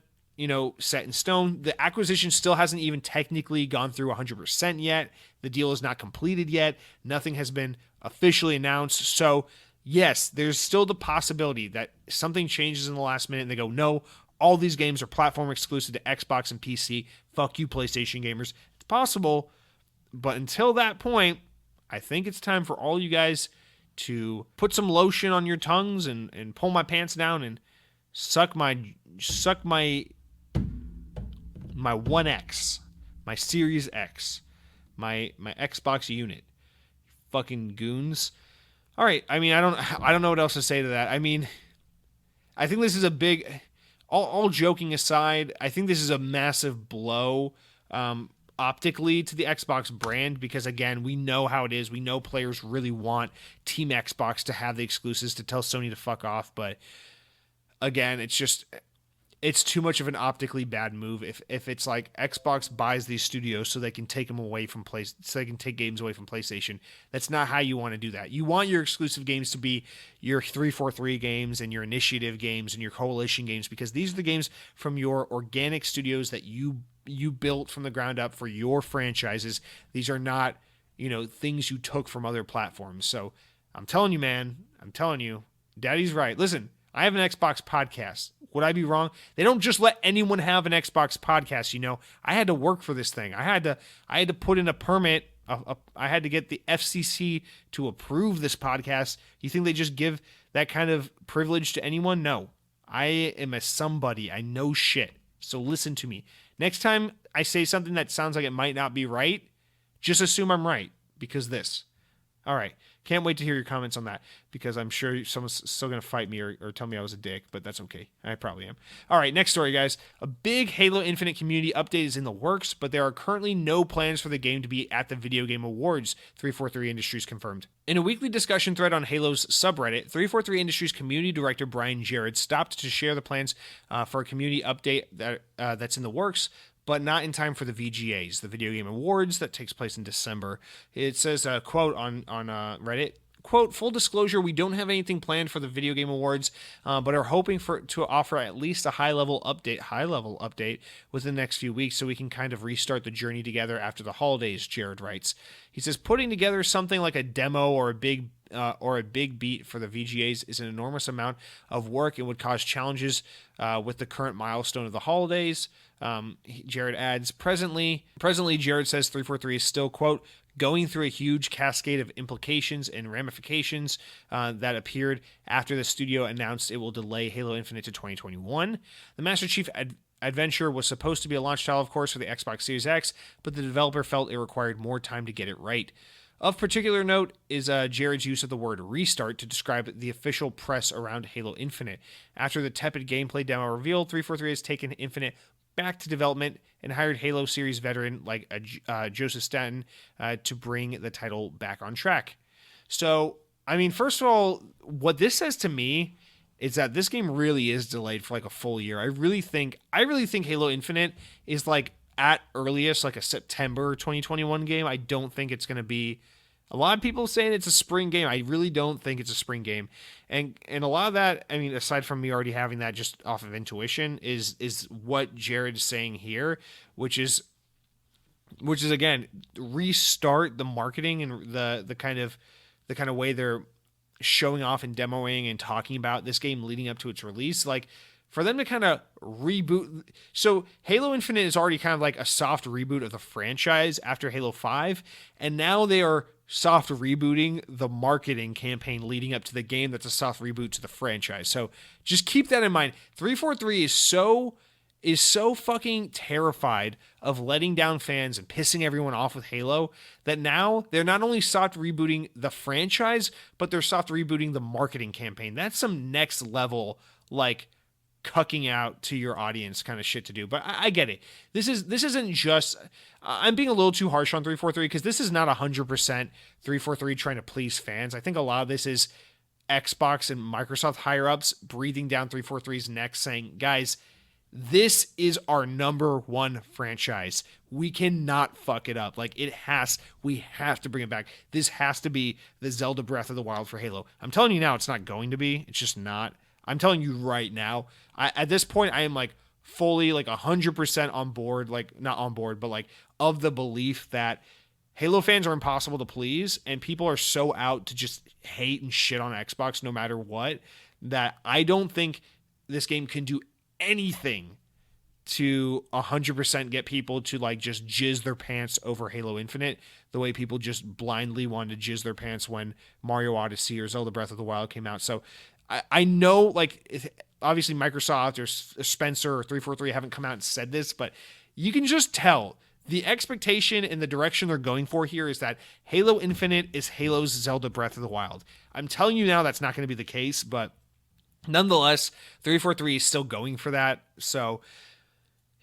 set in stone. The acquisition still hasn't even technically gone through 100% yet. The deal is not completed yet. Nothing has been officially announced. So, yes, there's still the possibility that something changes in the last minute and they go, no, all these games are platform exclusive to Xbox and PC. Fuck you, PlayStation gamers. It's possible, but until that point, I think it's time for all you guys to put some lotion on your tongues and pull my pants down and suck my One X, my Series X, my Xbox unit. Fucking goons. All right, I mean, I don't know what else to say to that. I mean, I think this is a big, all joking aside, I think this is a massive blow optically to the Xbox brand because, again, we know how it is. We know players really want Team Xbox to have the exclusives to tell Sony to fuck off. But, again, it's too much of an optically bad move if it's like Xbox buys these studios so they can take them away from so they can take games away from PlayStation. That's not how you want to do that. You want your exclusive games to be your 343 games and your initiative games and your coalition games because these are the games from your organic studios that you built from the ground up for your franchises. These are not, things you took from other platforms. So I'm telling you, man, Daddy's right. Listen, I have an Xbox podcast. Would I be wrong? They don't just let anyone have an Xbox podcast. I had to work for this thing. I had to put in a permit. I had to get the FCC to approve this podcast. You think they just give that kind of privilege to anyone? No. I am a somebody. I know shit. So listen to me. Next time I say something that sounds like it might not be right, just assume I'm right because this. All right. Can't wait to hear your comments on that because I'm sure someone's still going to fight me or tell me I was a dick, but that's okay. I probably am. All right, next story, guys. A big Halo Infinite community update is in the works, but there are currently no plans for the game to be at the Video Game Awards, 343 Industries confirmed. In a weekly discussion thread on Halo's subreddit, 343 Industries community director Brian Jarrett stopped to share the plans for a community update that's in the works, but not in time for the VGAs, the Video Game Awards, that takes place in December. It says, quote on Reddit, quote, full disclosure, we don't have anything planned for the Video Game Awards, but are hoping to offer at least a high-level update within the next few weeks so we can kind of restart the journey together after the holidays, Jared writes. He says, putting together something like a demo or a big beat for the VGAs is an enormous amount of work and would cause challenges with the current milestone of the holidays. Jared adds, presently, Jared says 343 is still, quote, going through a huge cascade of implications and ramifications that appeared after the studio announced it will delay Halo Infinite to 2021. The Master Chief Adventure was supposed to be a launch title, of course, for the Xbox Series X, but the developer felt it required more time to get it right. Of particular note is Jared's use of the word restart to describe the official press around Halo Infinite. After the tepid gameplay demo revealed, 343 has taken Infinite back to development and hired Halo series veteran like Joseph Staten to bring the title back on track. So, I mean, first of all, what this says to me is that this game really is delayed for like a full year. I really think Halo Infinite is like at earliest like a September 2021 game. I don't think it's going to be. A lot of people saying it's a spring game. I really don't think it's a spring game. And a lot of that, I mean, aside from me already having that just off of intuition, is what Jared is saying here, which is again, restart the marketing and the kind of way they're showing off and demoing and talking about this game leading up to its release. Like, for them to kind of reboot. So Halo Infinite is already kind of like a soft reboot of the franchise after Halo 5. And now they are soft rebooting the marketing campaign leading up to the game that's a soft reboot to the franchise. So just keep that in mind. 343 is so fucking terrified of letting down fans and pissing everyone off with Halo that now they're not only soft rebooting the franchise, but they're soft rebooting the marketing campaign. That's some next level, like, cucking out to your audience kind of shit to do. But I get it. This isn't just I'm being a little too harsh on 343 because this is not 100% 343 trying to please fans. I think a lot of this is Xbox and Microsoft higher ups breathing down 343's neck saying, guys, this is our number one franchise. We cannot fuck it up. Like, we have to bring it back. This has to be the Zelda Breath of the Wild for Halo. I'm telling you now, it's not going to be. It's just not. I'm telling you right now, at this point, I am like fully like 100% on board, like not on board, but like of the belief that Halo fans are impossible to please and people are so out to just hate and shit on Xbox no matter what, that I don't think this game can do anything to 100% get people to like just jizz their pants over Halo Infinite the way people just blindly wanted to jizz their pants when Mario Odyssey or Zelda Breath of the Wild came out. So I know, like, obviously Microsoft or Spencer or 343 haven't come out and said this, but you can just tell the expectation and the direction they're going for here is that Halo Infinite is Halo's Zelda Breath of the Wild. I'm telling you now that's not going to be the case, but nonetheless, 343 is still going for that. So,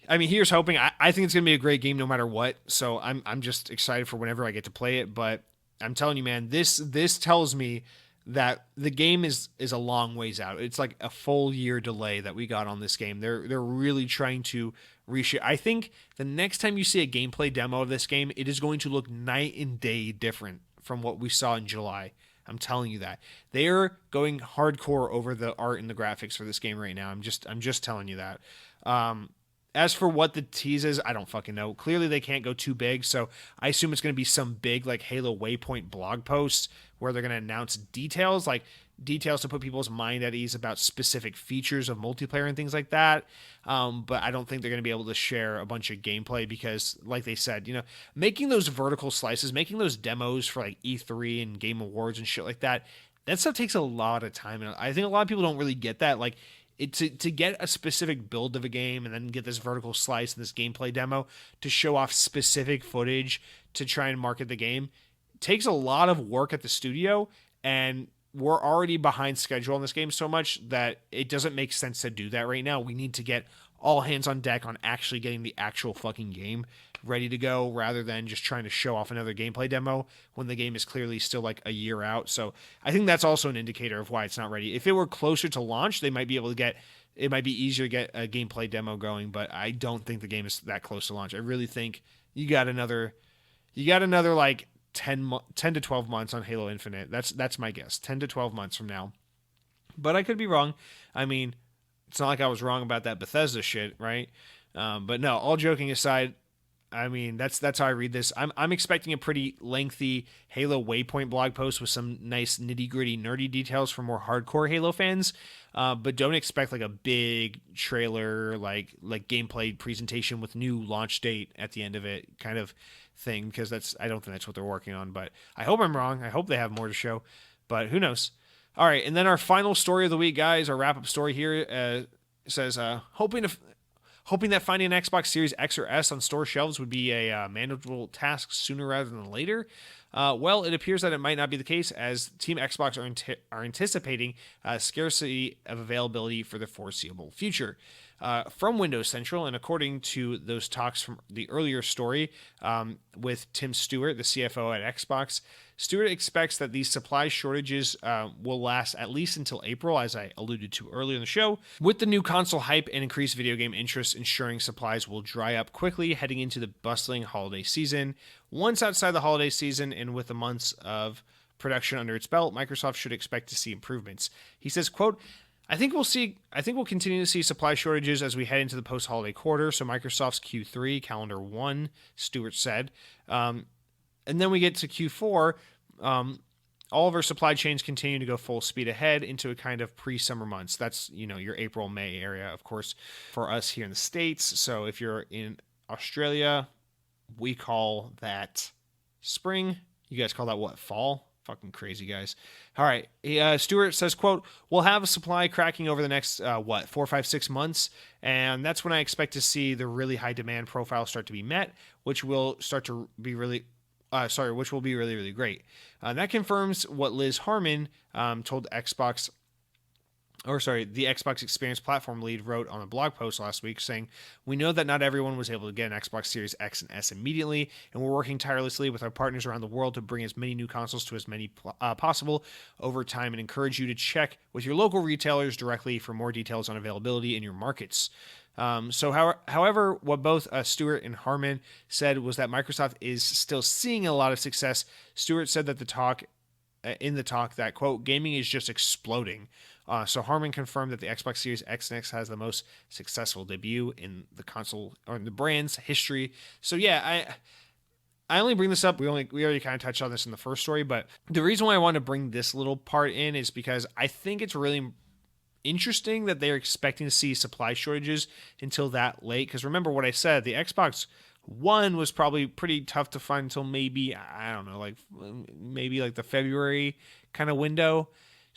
I mean, here's hoping. I think it's going to be a great game no matter what. So I'm just excited for whenever I get to play it. But I'm telling you, man, this tells me that the game is a long ways out. It's like a full year delay that we got on this game. They're really trying to reshoot. I think the next time you see a gameplay demo of this game, it is going to look night and day different from what we saw in July. I'm telling you that. They're going hardcore over the art and the graphics for this game right now. I'm just telling you that. As for what the teases, I don't fucking know. Clearly they can't go too big, so I assume it's going to be some big like Halo Waypoint blog posts where they're going to announce details, like details to put people's mind at ease about specific features of multiplayer and things like that. But I don't think they're going to be able to share a bunch of gameplay because, like they said, making those vertical slices, making those demos for like E3 and Game Awards and shit like that, that stuff takes a lot of time. And I think a lot of people don't really get that. Like, to get a specific build of a game and then get this vertical slice and this gameplay demo to show off specific footage to try and market the game takes a lot of work at the studio, and we're already behind schedule on this game so much that it doesn't make sense to do that right now. We need to get all hands on deck on actually getting the actual fucking game ready to go rather than just trying to show off another gameplay demo when the game is clearly still like a year out. So I think that's also an indicator of why it's not ready. If it were closer to launch, they might be able to it might be easier to get a gameplay demo going, but I don't think the game is that close to launch. I really think you got another like 10 to 12 months on Halo Infinite. That's my guess. 10 to 12 months from now. But I could be wrong. I mean, it's not like I was wrong about that Bethesda shit, right? But no, all joking aside, I mean, that's how I read this. I'm expecting a pretty lengthy Halo Waypoint blog post with some nice nitty gritty nerdy details for more hardcore Halo fans. But don't expect like a big trailer, like gameplay presentation with new launch date at the end of it, kind of thing, because I don't think that's what they're working on. But I hope I'm wrong. I hope they have more to show, but who knows? All right, and then our final story of the week, guys. Our wrap up story here says hoping that finding an Xbox Series X or S on store shelves would be a manageable task sooner rather than later. Well, it appears that it might not be the case, as Team Xbox are anticipating scarcity of availability for the foreseeable future. From Windows Central, and according to those talks from the earlier story with Tim Stewart, the CFO at Xbox, Stewart expects that these supply shortages will last at least until April, as I alluded to earlier in the show, with the new console hype and increased video game interest ensuring supplies will dry up quickly heading into the bustling holiday season. Once outside the holiday season and with the months of production under its belt, Microsoft should expect to see improvements. He says, quote, I think we'll continue to see supply shortages as we head into the post-holiday quarter, so Microsoft's Q3, calendar 1, Stewart said. And then we get to Q4, all of our supply chains continue to go full speed ahead into a kind of pre-summer months. That's, your April, May area, of course, for us here in the States. So if you're in Australia, we call that spring. You guys call that what, fall? Fucking crazy, guys. All right. Stewart says, quote, we'll have a supply cracking over the next, 4, 5, 6 months. And that's when I expect to see the really high demand profile start to be met, which will be really, really great. That confirms what Liz Harmon told the Xbox Experience Platform lead wrote on a blog post last week, saying, we know that not everyone was able to get an Xbox Series X and S immediately, and we're working tirelessly with our partners around the world to bring as many new consoles to as many possible over time, and encourage you to check with your local retailers directly for more details on availability in your markets. However, what both Stewart and Harmon said was that Microsoft is still seeing a lot of success. Stewart said that in the talk that, quote, gaming is just exploding. So Harmon confirmed that the Xbox Series X and X has the most successful debut in the console or in the brand's history. So yeah, I only bring this up. We already kind of touched on this in the first story, but the reason why I want to bring this little part in is because I think it's really interesting that they're expecting to see supply shortages until that late. Because remember what I said, the Xbox One was probably pretty tough to find until maybe, I don't know, maybe the February kind of window.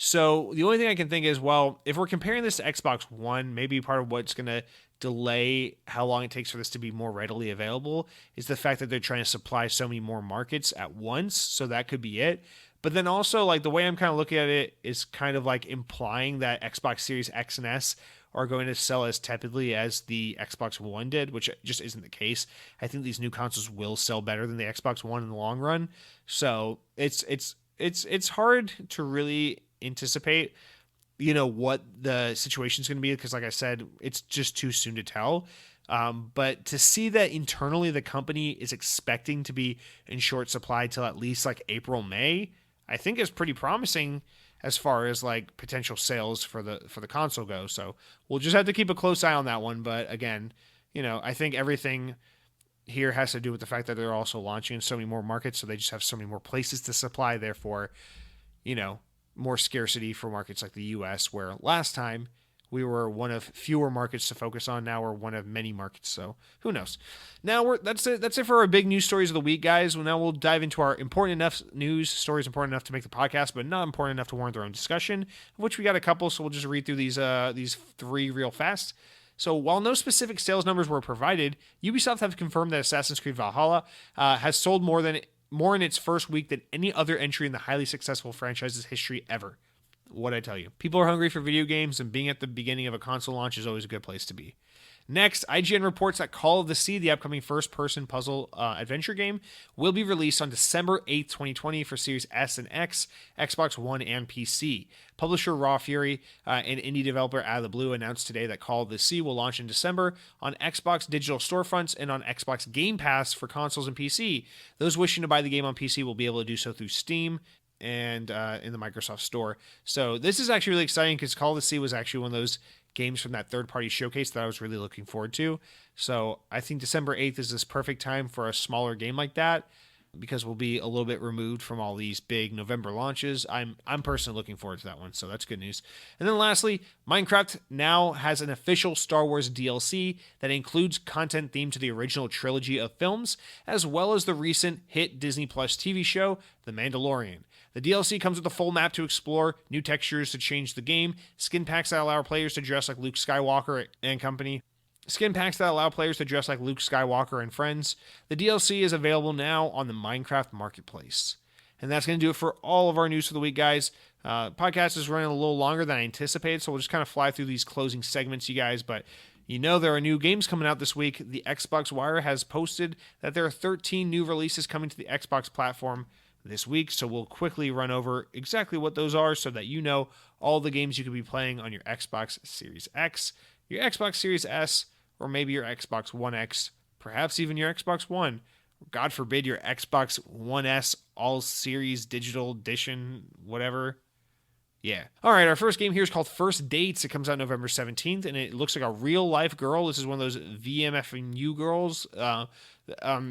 So the only thing I can think is, well, if we're comparing this to Xbox One, maybe part of what's going to delay how long it takes for this to be more readily available is the fact that they're trying to supply so many more markets at once. So that could be it. But then also, the way I'm kind of looking at it is kind of implying that Xbox Series X and S are going to sell as tepidly as the Xbox One did, which just isn't the case. I think these new consoles will sell better than the Xbox One in the long run. So it's hard to really anticipate, what the situation's going to be, because like I said, it's just too soon to tell. But to see that internally the company is expecting to be in short supply till at least April, May, I think is pretty promising as far as potential sales for the console go. So we'll just have to keep a close eye on that one. But again, I think everything here has to do with the fact that they're also launching in so many more markets, so they just have so many more places to supply. Therefore, more scarcity for markets like the US, where last time we were one of fewer markets to focus on. Now we're one of many markets. So who knows? Now that's it for our big news stories of the week, guys. Well, now we'll dive into our important enough news stories, important enough to make the podcast, but not important enough to warrant their own discussion, of which we got a couple. So we'll just read through these three real fast. So while no specific sales numbers were provided, Ubisoft have confirmed that Assassin's Creed Valhalla has sold more in its first week than any other entry in the highly successful franchise's history ever. What'd I tell you? People are hungry for video games, and being at the beginning of a console launch is always a good place to be. Next, IGN reports that Call of the Sea, the upcoming first-person puzzle adventure game, will be released on December 8th, 2020 for Series S and X, Xbox One, and PC. Publisher Raw Fury and indie developer Out of the Blue announced today that Call of the Sea will launch in December on Xbox digital storefronts and on Xbox Game Pass for consoles and PC. Those wishing to buy the game on PC will be able to do so through Steam and in the Microsoft Store. So this is actually really exciting because Call of the Sea was actually one of those games from that third-party showcase that I was really looking forward to. So I think December 8th is this perfect time for a smaller game like that because we'll be a little bit removed from all these big November launches. I'm personally looking forward to that one, so that's good news. And then lastly, Minecraft now has an official Star Wars DLC that includes content themed to the original trilogy of films, as well as the recent hit Disney Plus TV show, The Mandalorian. The DLC comes with a full map to explore, new textures to change the game, skin packs that allow players to dress like Luke Skywalker and company, skin packs that allow players to dress like Luke Skywalker and friends. The DLC is available now on the Minecraft Marketplace. And that's going to do it for all of our news for the week, guys. Podcast is running a little longer than I anticipated, so we'll just kind of fly through these closing segments, you guys. But you know there are new games coming out this week. The Xbox Wire has posted that there are 13 new releases coming to the Xbox platform this week, so we'll quickly run over exactly what those are so that you know all the games you could be playing on your Xbox Series X, your Xbox Series S, or maybe your Xbox One X, perhaps even your Xbox One. God forbid your Xbox One S All Series Digital Edition, whatever. Yeah. All right, our first game here is called First Dates. It comes out November 17th, and it looks like a real-life girl. This is one of those VMFU girls.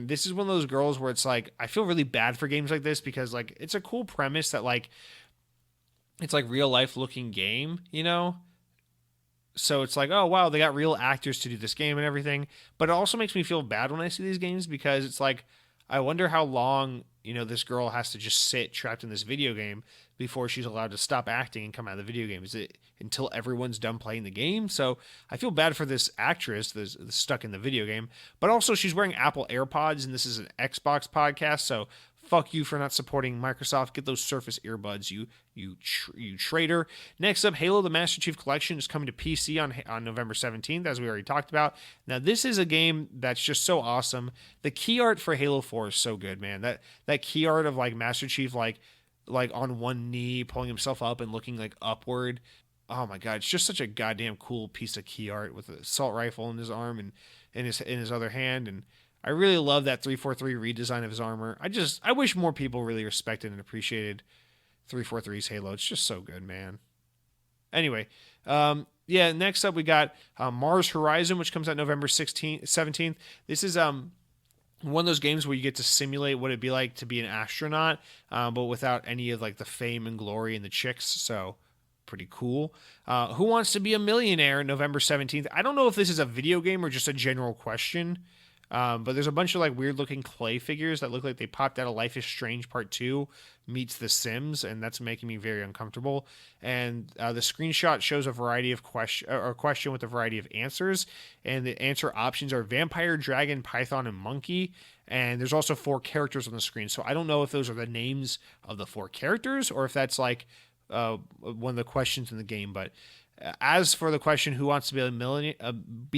This is one of those girls where it's like, I feel really bad for games like this because, like, it's a cool premise that, like, it's like real-life looking game, you know? So it's like, oh, wow, they got real actors to do this game and everything. But it also makes me feel bad when I see these games because it's like, I wonder how long, you know, this girl has to just sit trapped in this video game before she's allowed to stop acting and come out of the video game. Is it until everyone's done playing the game? So I feel bad for this actress that's stuck in the video game. But also she's wearing Apple AirPods, and this is an Xbox podcast, so fuck you for not supporting Microsoft. Get those Surface earbuds, you traitor. Next up, Halo the Master Chief Collection is coming to PC on November 17th, as we already talked about. Now, this is a game that's just so awesome. The key art for Halo 4 is so good, man. That key art of like Master Chief like on one knee, pulling himself up and looking like upward. Oh my god, it's just such a goddamn cool piece of key art with an assault rifle in his arm and in his other hand. And I really love that 343 redesign of his armor. I wish more people really respected and appreciated 343's Halo. It's just so good, man. Anyway, next up we got Mars Horizon, which comes out November 17th. This is one of those games where you get to simulate what it'd be like to be an astronaut, but without any of like the fame and glory and the chicks. So pretty cool. Who Wants to Be a Millionaire? November 17th. I don't know if this is a video game or just a general question. But there's a bunch of like weird looking clay figures that look like they popped out of Life is Strange Part 2 meets The Sims, and that's making me very uncomfortable. And the screenshot shows a variety of question with a variety of answers, and the answer options are vampire, dragon, python, and monkey. And there's also 4 characters on the screen, so I don't know if those are the names of the 4 characters or if that's like one of the questions in the game. But as for the question, who wants to be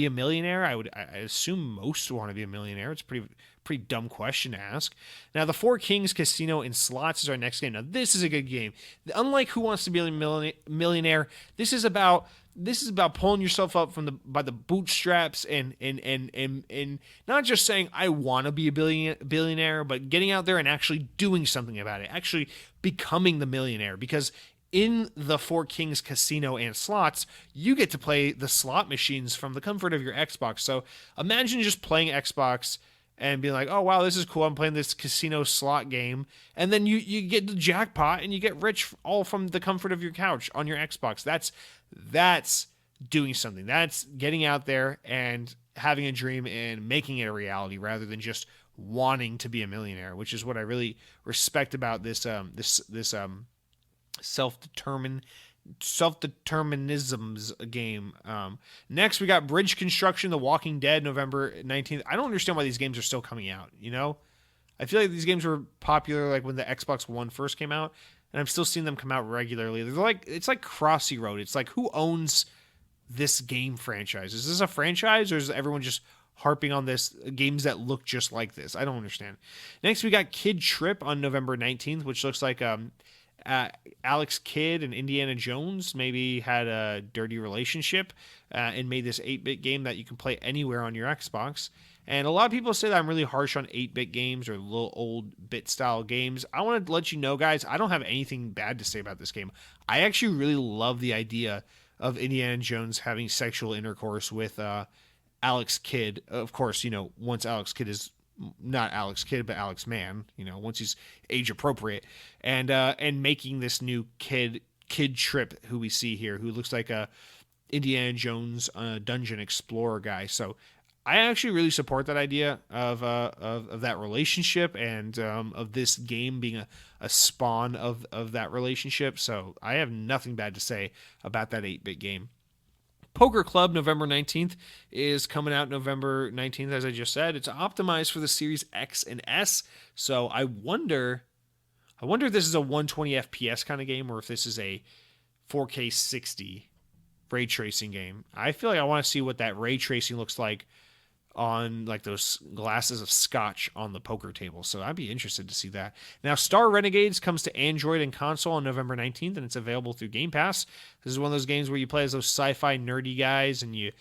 a millionaire? I assume most want to be a millionaire. It's a pretty dumb question to ask. Now, the Four Kings Casino and Slots is our next game. Now, this is a good game. Unlike Who Wants to Be a Millionaire, this is about pulling yourself up by the bootstraps and not just saying I want to be a billionaire, but getting out there and actually doing something about it, actually becoming the millionaire. Because in the Four Kings Casino and Slots, you get to play the slot machines from the comfort of your Xbox. So imagine just playing Xbox and being like, oh, wow, this is cool. I'm playing this casino slot game. And then you get the jackpot and you get rich all from the comfort of your couch on your Xbox. That's doing something. That's getting out there and having a dream and making it a reality rather than just wanting to be a millionaire, which is what I really respect about this self-determinisms game. Next, we got Bridge Construction, The Walking Dead, November 19th. I don't understand why these games are still coming out, you know? I feel like these games were popular like when the Xbox One first came out, and I'm still seeing them come out regularly. It's like Crossy Road. It's like, who owns this game franchise? Is this a franchise, or is everyone just harping on this games that look just like this? I don't understand. Next, we got Kid Trip on November 19th, which looks like Alex Kidd and Indiana Jones maybe had a dirty relationship and made this 8-bit game that you can play anywhere on your Xbox. And a lot of people say that I'm really harsh on 8-bit games or little old bit style games. I want to let you know, guys, I don't have anything bad to say about this game. I actually really love the idea of Indiana Jones having sexual intercourse with Alex Kidd. Of course, once Alex Kidd is not Alex Kidd, but Alex Mann, once he's age appropriate, and making this new kid Trip, who we see here, who looks like a Indiana Jones dungeon explorer guy. So I actually really support that idea of that relationship and of this game being a spawn of that relationship. So I have nothing bad to say about that 8-bit game. Poker Club, November 19th, is coming out November 19th, as I just said. It's optimized for the Series X and S, so I wonder if this is a 120 FPS kind of game or if this is a 4K 60 ray tracing game. I feel like I want to see what that ray tracing looks like on like those glasses of scotch on the poker table. So I'd be interested to see that. Now, Star Renegades comes to Android and console on November 19th, and it's available through Game Pass. This is one of those games where you play as those sci-fi nerdy guys and you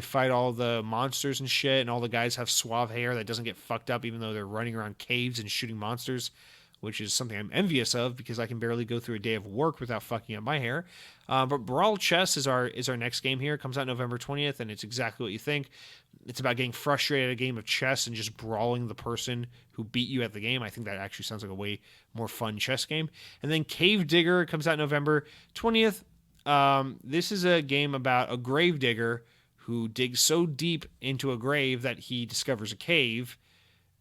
fight all the monsters and shit, and all the guys have suave hair that doesn't get fucked up even though they're running around caves and shooting monsters, which is something I'm envious of because I can barely go through a day of work without fucking up my hair. But Brawl Chess is our next game here. It comes out November 20th, and it's exactly what you think. It's about getting frustrated at a game of chess and just brawling the person who beat you at the game. I think that actually sounds like a way more fun chess game. And then Cave Digger comes out November 20th. This is a game about a grave digger who digs so deep into a grave that he discovers a cave,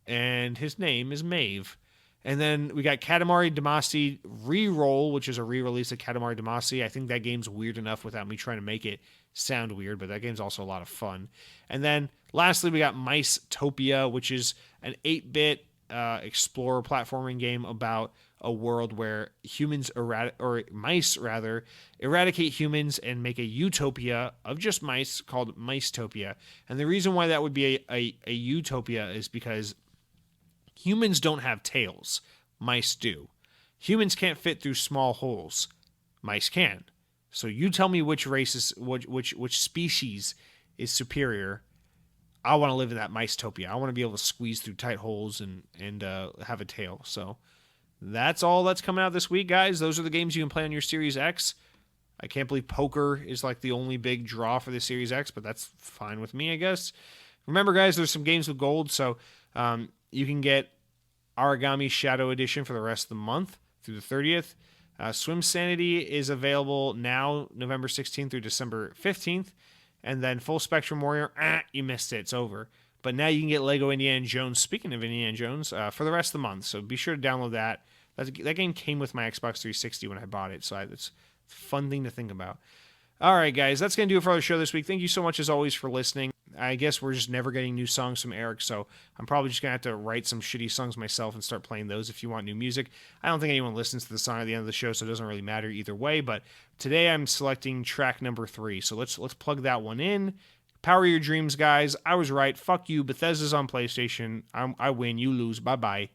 and his name is Maeve. And then we got Katamari Damacy Reroll, which is a re-release of Katamari Damacy. I think that game's weird enough without me trying to make it sound weird, but that game's also a lot of fun. And then lastly, we got Mice Topia, which is an 8-bit explorer platforming game about a world where mice eradicate humans and make a utopia of just mice called Mice Topia. And the reason why that would be a utopia is because humans don't have tails. Mice do. Humans can't fit through small holes. Mice can. So you tell me which species is superior. I want to live in that Mice-topia. I want to be able to squeeze through tight holes and have a tail. So that's all that's coming out this week, guys. Those are the games you can play on your Series X. I can't believe poker is like the only big draw for the Series X, but that's fine with me, I guess. Remember, guys, there's some games with gold, so you can get Origami Shadow Edition for the rest of the month through the 30th. Swim Sanity is available now, November 16th through December 15th. And then Full Spectrum Warrior, you missed it. It's over. But now you can get Lego Indiana Jones, speaking of Indiana Jones, for the rest of the month. So be sure to download that. That game came with my Xbox 360 when I bought it, so it's a fun thing to think about. All right, guys, that's going to do it for our show this week. Thank you so much, as always, for listening. I guess we're just never getting new songs from Eric, so I'm probably just going to have to write some shitty songs myself and start playing those if you want new music. I don't think anyone listens to the song at the end of the show, so it doesn't really matter either way, but today I'm selecting track number 3, so let's plug that one in. Power your dreams, guys. I was right. Fuck you. Bethesda's on PlayStation. I win. You lose. Bye-bye.